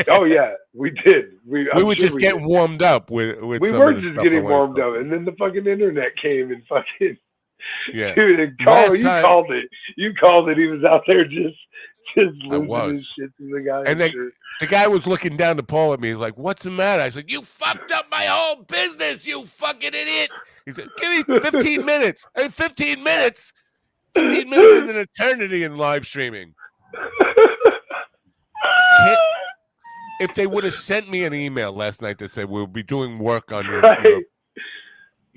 Oh yeah, we did. We were just getting warmed up with. We were just getting warmed up, and then the fucking internet came and fucking. Yeah, dude, you called it. You called it. He was out there just losing his shit to the guy. And the guy was looking down the pole at me. He's like, "What's the matter?" I said, "You fucked up my whole business, you fucking idiot." He said, "Give me 15 minutes." 15 minutes. 15 minutes is an eternity in live streaming. If they would have sent me an email last night that said we'll be doing work on your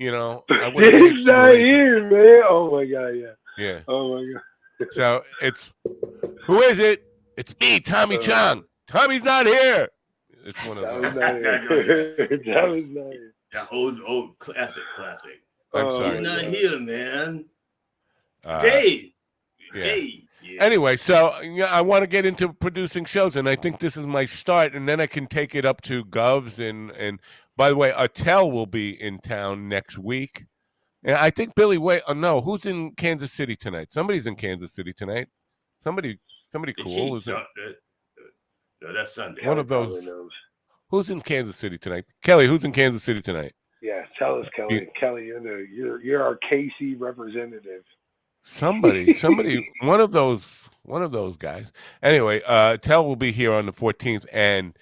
you know, I would have he's not here, man. Oh my god, yeah. Yeah. Oh my god. So who is it? It's me, Tommy Chong. Tommy's not here. It's one of those. Tommy's not here. Yeah, old classic. I'm sorry. He's not here, man. Dave. Yeah. Dave. Yeah. Anyway, so I want to get into producing shows, and I think this is my start, and then I can take it up to Govs. And by the way, Attell will be in town next week, and I think Billy Way. No, who's in Kansas City tonight? Somebody's in Kansas City tonight. Somebody cool. Is it? No, that's Sunday. One of those. Who's in Kansas City tonight? Kelly, who's in Kansas City tonight? Yeah, tell us, Kelly. Kelly, you're our KC representative. Somebody, one of those guys. Anyway, Tell will be here on the 14th, and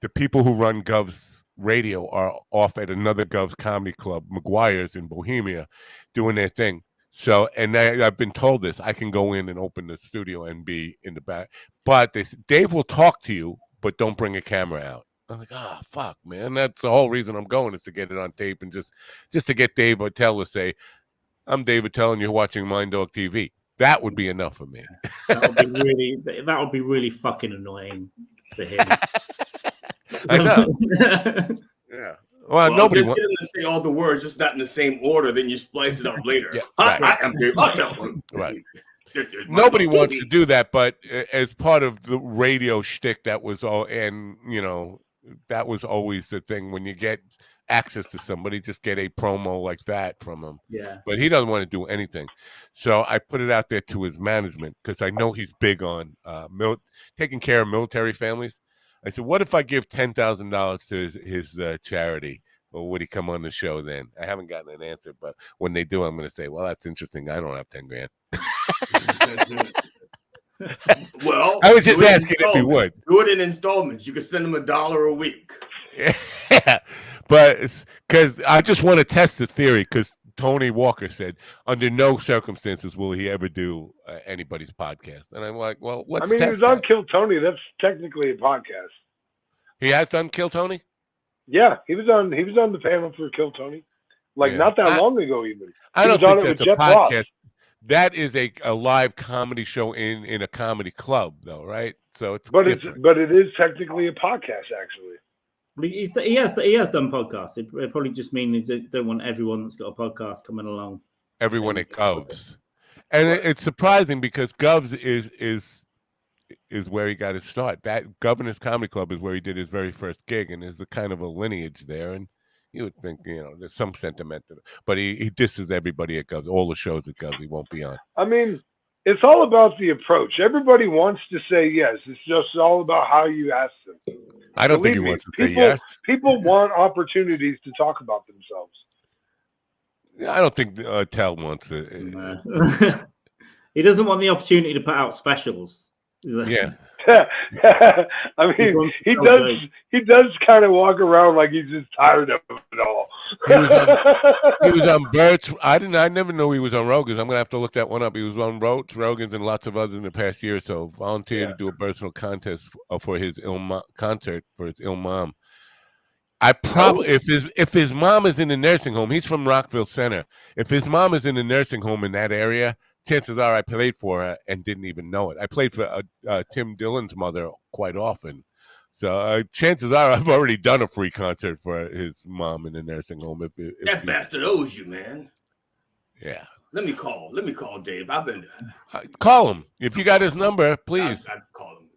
the people who run Gov's Radio are off at another Gov's comedy club, McGuire's in Bohemia, doing their thing. So, and I've been told this, I can go in and open the studio and be in the back. But they said, Dave will talk to you, but don't bring a camera out. I'm like, fuck, man. That's the whole reason I'm going is to get it on tape and just to get Dave Attell to say, I'm David telling you watching Mind Dog TV. That would be enough for me. That would be really fucking annoying for him. I know. Yeah. Well, nobody just get him to say all the words, just not in the same order. Then you splice it up later. Yeah, I am David Attell. Right. Nobody wants to do that, but as part of the radio shtick, that was all, and that was always the thing when you get access to somebody, just get a promo like that from him. Yeah. But he doesn't want to do anything. So I put it out there to his management because I know he's big on taking care of military families. I said, what if I give $10,000 to his charity? Or would he come on the show then? I haven't gotten an answer, but when they do, I'm going to say, well, that's interesting. I don't have 10 grand. Well, I was just asking if he would. Do it in installments. You could send him $1 a week. Yeah, but it's because I just want to test the theory because Tony Walker said under no circumstances will he ever do anybody's podcast, and I'm like, well, let's. He was on Kill Tony. That's technically a podcast. He has done Kill Tony. Yeah, he was on the panel for Kill Tony, not that long ago. Even I don't think that's a podcast. Ross. That is a live comedy show in a comedy club, though, right? So it's different. It is technically a podcast, actually. He has done podcasts. It probably just means they don't want everyone that's got a podcast coming along. Everyone at Govs, and it's surprising because Govs is where he got his start. That Governor's Comedy Club is where he did his very first gig, and there's a kind of a lineage there. And you would think, there's some sentiment to it. But he disses everybody at Govs. All the shows at Govs he won't be on. It's all about the approach. Everybody wants to say yes. It's just all about how you ask them. I don't think he wants to say yes. People want opportunities to talk about themselves. I don't think Tell wants to. He doesn't want the opportunity to put out specials. Yeah. He does kind of walk around like he's just tired of it all. He was on Bert's. I never knew he was on Rogan's. I'm gonna have to look that one up. He was on Rogan's and lots of others in the past year or so. Volunteered to do a personal contest for his concert for his ill mom. I probably if his mom is in the nursing home, he's from Rockville Center. If his mom is in the nursing home in that area, chances are I played for her and didn't even know it. I played for Tim Dillon's mother quite often. So chances are I've already done a free concert for his mom in a nursing home. If that bastard owes you, man. Yeah. Let me call Dave. I've been call him if you got his number, please. I call him.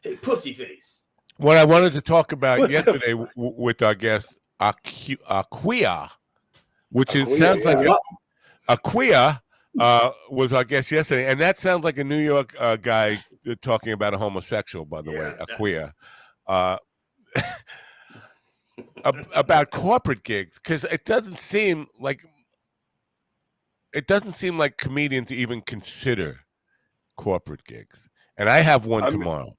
Hey, pussy face. What I wanted to talk about yesterday with our guest Aquia, which sounds like Aquia was our guest yesterday, and that sounds like a New York guy talking about a homosexual. By the way, Aquia. About corporate gigs, because it doesn't seem like comedians even consider corporate gigs, and I have one tomorrow.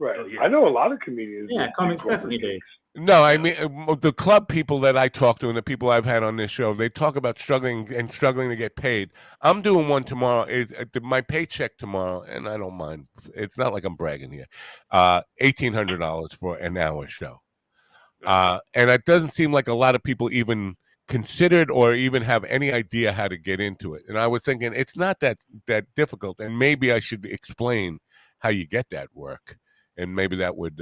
Right, I know a lot of comedians. Yeah, comics definitely do. No, I mean the club people that I talk to and the people I've had on this show, they talk about struggling to get paid. I'm doing one tomorrow. My paycheck tomorrow, and I don't mind. It's not like I'm bragging here. $1,800 for an hour show, and it doesn't seem like a lot of people even considered or even have any idea how to get into it. And I was thinking it's not that difficult, and maybe I should explain how you get that work, and maybe that would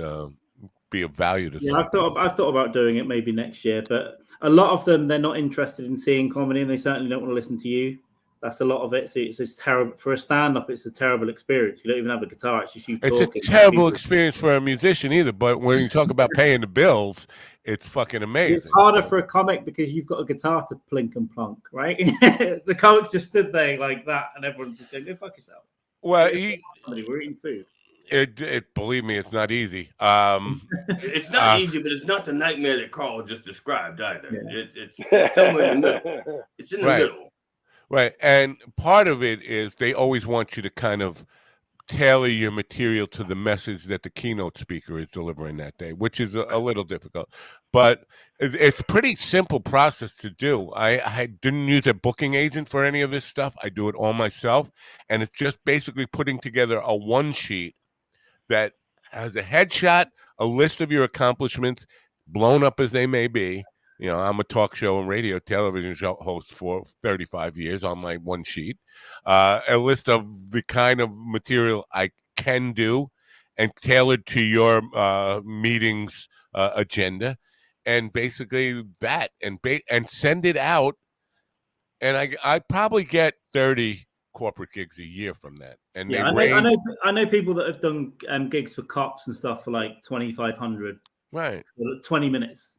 be of value to some. I've thought about doing it maybe next year, but a lot of them, they're not interested in seeing comedy, and they certainly don't want to listen to you. That's a lot of it. So it's terrible for a stand-up. It's a terrible experience. You don't even have a guitar. It's just you talking. It's a terrible experience for a musician either. But when you talk about paying the bills, it's fucking amazing. It's harder for a comic because you've got a guitar to plink and plonk, right? The comics just stood there like that, and everyone's just going, "Go fuck yourself." Well, we're eating food. It believe me, it's not easy. It's not easy, but it's not the nightmare that Carl just described either. Yeah. It's somewhere in the middle. It's in the middle. Right. And part of it is they always want you to kind of tailor your material to the message that the keynote speaker is delivering that day, which is a little difficult. But it's a pretty simple process to do. I didn't use a booking agent for any of this stuff. I do it all myself. And it's just basically putting together a one sheet that has a headshot, a list of your accomplishments, blown up as they may be. You know, I'm a talk show and radio television show host for 35 years on my one sheet. A list of the kind of material I can do and tailored to your meeting's agenda. And basically that, and send it out. And I probably get 30 corporate gigs a year from that. And yeah, I know people that have done gigs for cops and stuff for like 2,500. Right. For 20 minutes.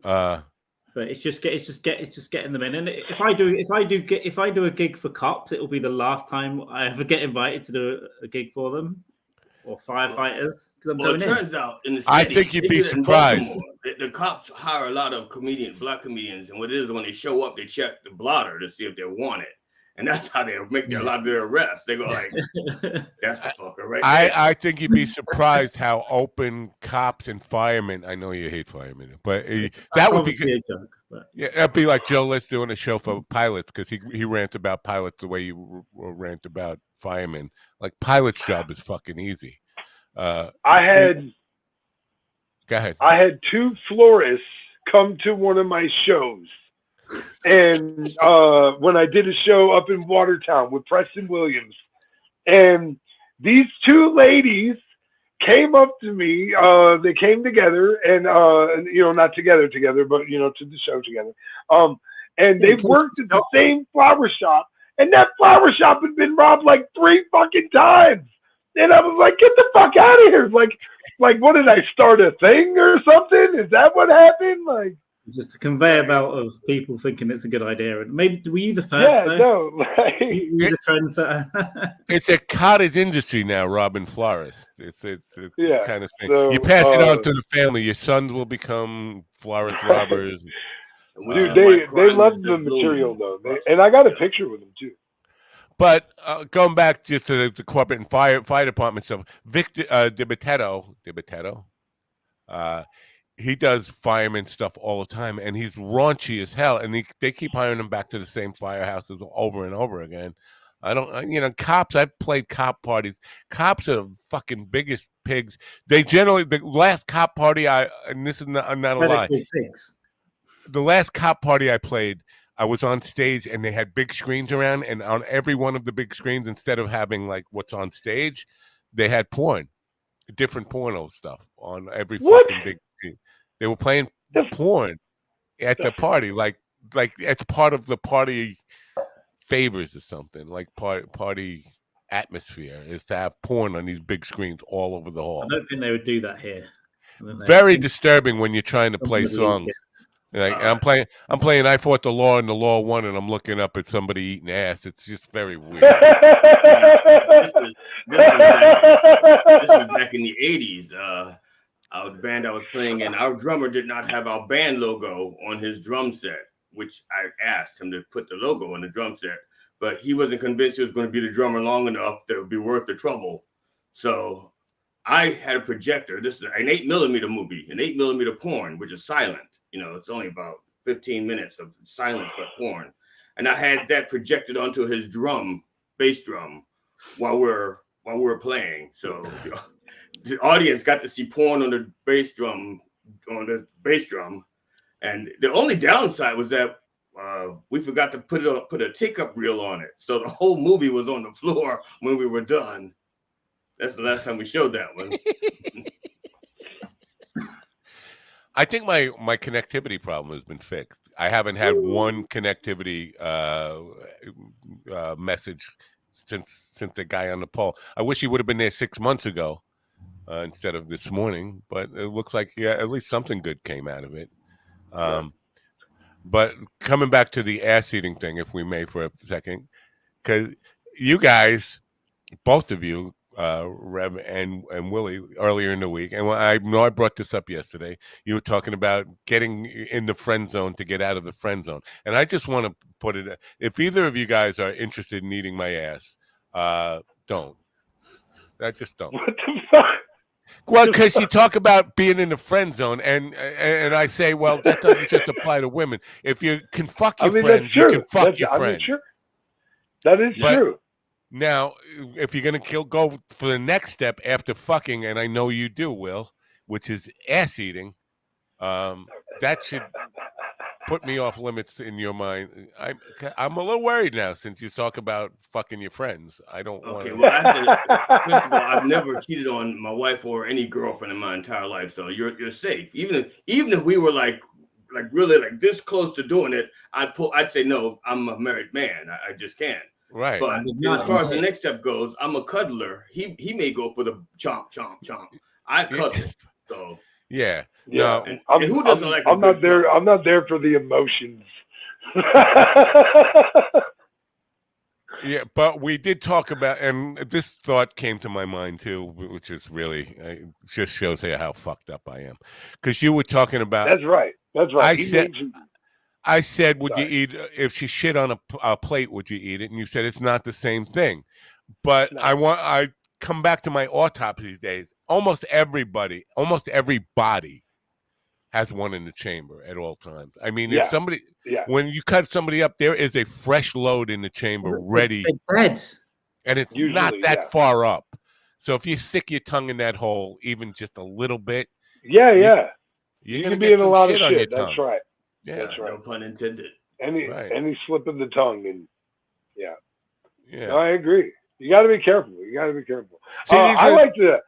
But it's just getting them in. And if I do a gig for cops, it will be the last time I ever get invited to do a gig for them or firefighters. Well, it turns out in the city, I think you'd be surprised. The cops hire a lot of black comedians, and what it is when they show up, they check the blotter to see if they want it. And that's how they make a lot of their arrests. They go like, "That's the fucker, right?" I think you'd be surprised how open cops and firemen. I know you hate firemen, but that would be good. Yeah, that'd be like Joe List doing a show for pilots because he rants about pilots the way you rant about firemen. Like pilot's job is fucking easy. Go ahead. I had two florists come to one of my shows. And when I did a show up in Watertown with Preston Williams, and these two ladies came up to me. They came together, and not together, but to the show together. And they worked at the same flower shop, and that flower shop had been robbed like 3 fucking times. And I was like, "Get the fuck out of here!" Like, what did I start a thing or something? Is that what happened? Like. It's just a conveyor belt of people thinking it's a good idea. And maybe were you the first? Yeah, though? No. Like, you the trendsetter. It's a cottage industry now, robbing florists. It's kind of thing. So, you pass it on to the family. Your sons will become florist robbers. Dude, they love the material though, and I got a picture with them too. But going back just to the corporate and fire department stuff, Victor DiBitetto, he does fireman stuff all the time, and he's raunchy as hell. And they keep hiring him back to the same firehouses over and over again. Cops. I've played cop parties. Cops are the fucking biggest pigs. They generally the last cop party and this is not a lie. Pigs. The last cop party I played, I was on stage and they had big screens around, and on every one of the big screens, instead of having like what's on stage, they had porn, different porno stuff on every fucking big screen. They were playing porn at the party, like it's part of the party favors or something, like party atmosphere is to have porn on these big screens all over the hall. I don't think they would do that here. Very disturbing when you're trying to play songs. Like I'm playing I Fought the Law and the Law Won, and I'm looking up at somebody eating ass. It's just very weird. This was back in the 80s. The band I was playing in, our drummer did not have our band logo on his drum set, which I asked him to put the logo on the drum set, but he wasn't convinced he was going to be the drummer long enough that it would be worth the trouble. So I had a projector. This is an 8mm movie, an 8mm porn, which is silent. You know, it's only about 15 minutes of silence but porn. And I had that projected onto his bass drum, while we're playing. So the audience got to see porn on the bass drum, and the only downside was that we forgot to put a take-up reel on it. So the whole movie was on the floor when we were done. That's the last time we showed that one. I think my connectivity problem has been fixed. I haven't had one connectivity message since the guy on the pole. I wish he would have been there 6 months ago instead of this morning, but it looks like at least something good came out of it. But coming back to the ass eating thing, if we may, for a second, because you guys, both of you, Rev and Willie, earlier in the week, and I know I brought this up yesterday, you were talking about getting in the friend zone to get out of the friend zone. And I just want to put it, if either of you guys are interested in eating my ass, don't. I just don't. What the fuck? Well, because you talk about being in the friend zone, and I say, well, that doesn't just apply to women. If you can fuck your friends, you can fuck your friends. Sure. That is true. Now, if you're gonna go for the next step after fucking, and I know you do, Will, which is ass eating, that should put me off limits in your mind. I'm a little worried now since you talk about fucking your friends. I don't want. Okay, well, first of all, I've never cheated on my wife or any girlfriend in my entire life, so you're safe. Even if we were like really like this close to doing it, I'd say no. I'm a married man. I just can't. Right. But as far as the next step goes, I'm a cuddler. He may go for the chomp, chomp, chomp. I cuddle. So yeah. Yeah. No. And who doesn't like? I'm not there. I'm not there for the emotions. Yeah, but we did talk about, and this thought came to my mind too, which is really just shows how fucked up I am. Because you were talking about. That's right. That's right. I said, would you eat, if she shit on a plate, would you eat it? And you said it's not the same thing. But no. I come back to my autopsy days. Almost every body has one in the chamber at all times. I mean, if somebody, when you cut somebody up, there is a fresh load in the chamber ready. And it's usually not that far up. So if you stick your tongue in that hole, even just a little bit. You're going to to be get in a some lot of shit on shit. your That's tongue. right. Yeah, that's right. No pun intended. Any slip of the tongue, and yeah. No, I agree. You got to be careful. See, I like to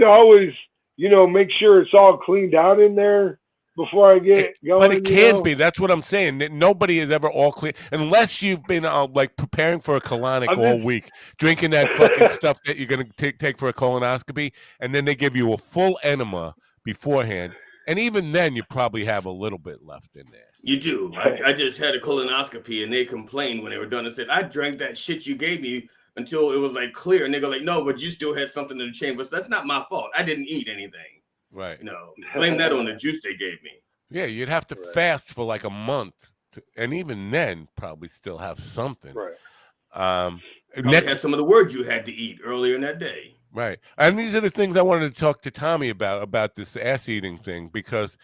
always, make sure it's all cleaned out in there before I get going. But it can't be. That's what I'm saying. Nobody is ever all clean unless you've been like preparing for a colonic all week, drinking that fucking stuff that you're gonna take for a colonoscopy, and then they give you a full enema beforehand. And even then, you probably have a little bit left in there. You do. I just had a colonoscopy, and they complained when they were done and said, I drank that shit you gave me until it was like clear. And they go like, no, but you still had something in the chamber. So that's not my fault. I didn't eat anything. Right. No. Blame that on the juice they gave me. Yeah, you'd have to fast for like a month. And even then, probably still have something. Right. Next had some of the words you had to eat earlier in that day. Right. And these are the things I wanted to talk to Tommy about this ass eating thing, because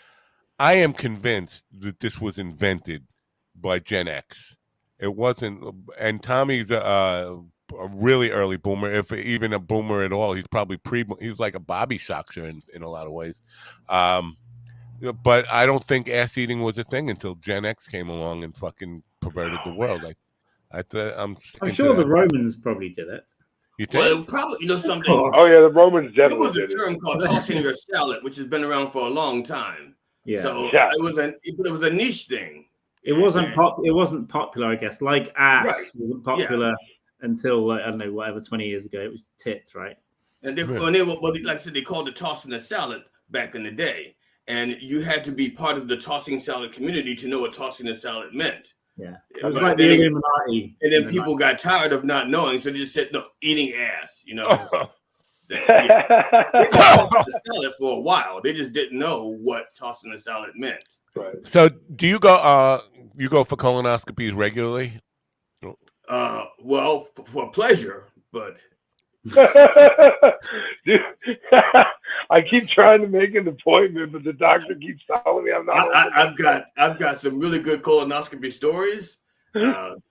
I am convinced that this was invented by Gen X. It wasn't, and Tommy's a really early boomer, if even a boomer at all. He's probably he's like a Bobby Soxer in a lot of ways. But I don't think ass eating was a thing until Gen X came along and fucking perverted the world. I'm sure the Romans probably did it. You think? Well, probably, something. Oh yeah, the Romans There definitely was a did term it. called tossing your salad, which has been around for a long time. Yeah. So Yeah. it was a niche thing. It wasn't popular, I guess. Like ass wasn't popular until I don't know, whatever 20 years ago. It was tits, right? And like I said, they called it tossing the salad back in the day, and you had to be part of the tossing salad community to know what tossing the salad meant. Yeah, it was like the Illuminati. And then people got tired of not knowing, so they just said, "No, eating ass." They tossed the salad for a while. They just didn't know what tossing the salad meant. Right. So, do you go? You go for colonoscopies regularly? Well, for pleasure, but. Dude, I keep trying to make an appointment, but the doctor keeps telling me I'm not. I've got some really good colonoscopy stories, and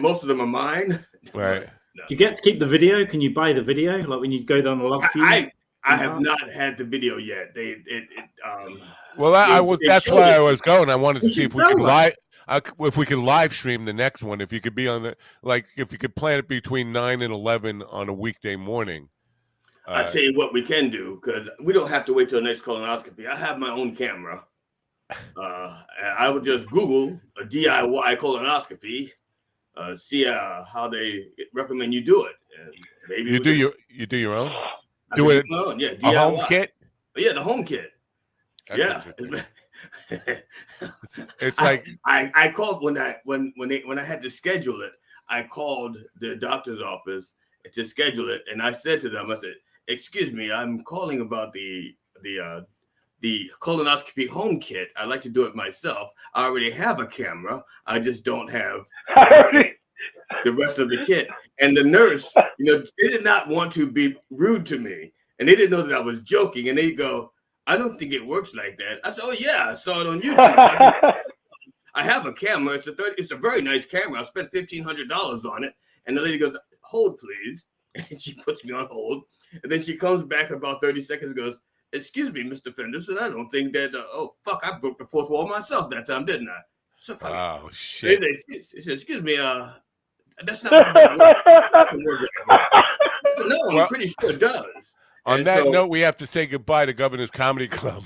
most of them are mine. Right. No. Do you get to keep the video? Can you buy the video? Like when you go down the log feed? I have not had the video yet. That's why I was going. I wanted to see if we could live stream the next one. If you could be on if you could plan it between 9 and 11 on a weekday morning. I'll tell you what we can do, because we don't have to wait till the next colonoscopy. I have my own camera. I would just Google a DIY colonoscopy, see how they recommend you do it. And maybe you do your own. Do it. Yeah, DIY. A home kit. Yeah, the home kit. That's it's like I called when I had to schedule it. I called the doctor's office to schedule it, and I said to them, I said, "Excuse me, I'm calling about the colonoscopy home kit. I'd like to do it myself. I already have a camera. I just don't have the rest of the kit." And the nurse, they did not want to be rude to me, and they didn't know that I was joking. And they go, "I don't think it works like that." I said, "Oh yeah, I saw it on YouTube. I have a camera. It's a very nice camera. I spent $1,500 on it." And the lady goes, "Hold, please." And she puts me on hold. And then she comes back about 30 seconds and goes, "Excuse me, Mr. Fenderson, I don't think that, I broke the fourth wall myself that time, didn't I?" So, oh, shit. They said, "Excuse me, that's not how that works." So, no, I'm pretty sure it does. On that note, we have to say goodbye to Governor's Comedy Club.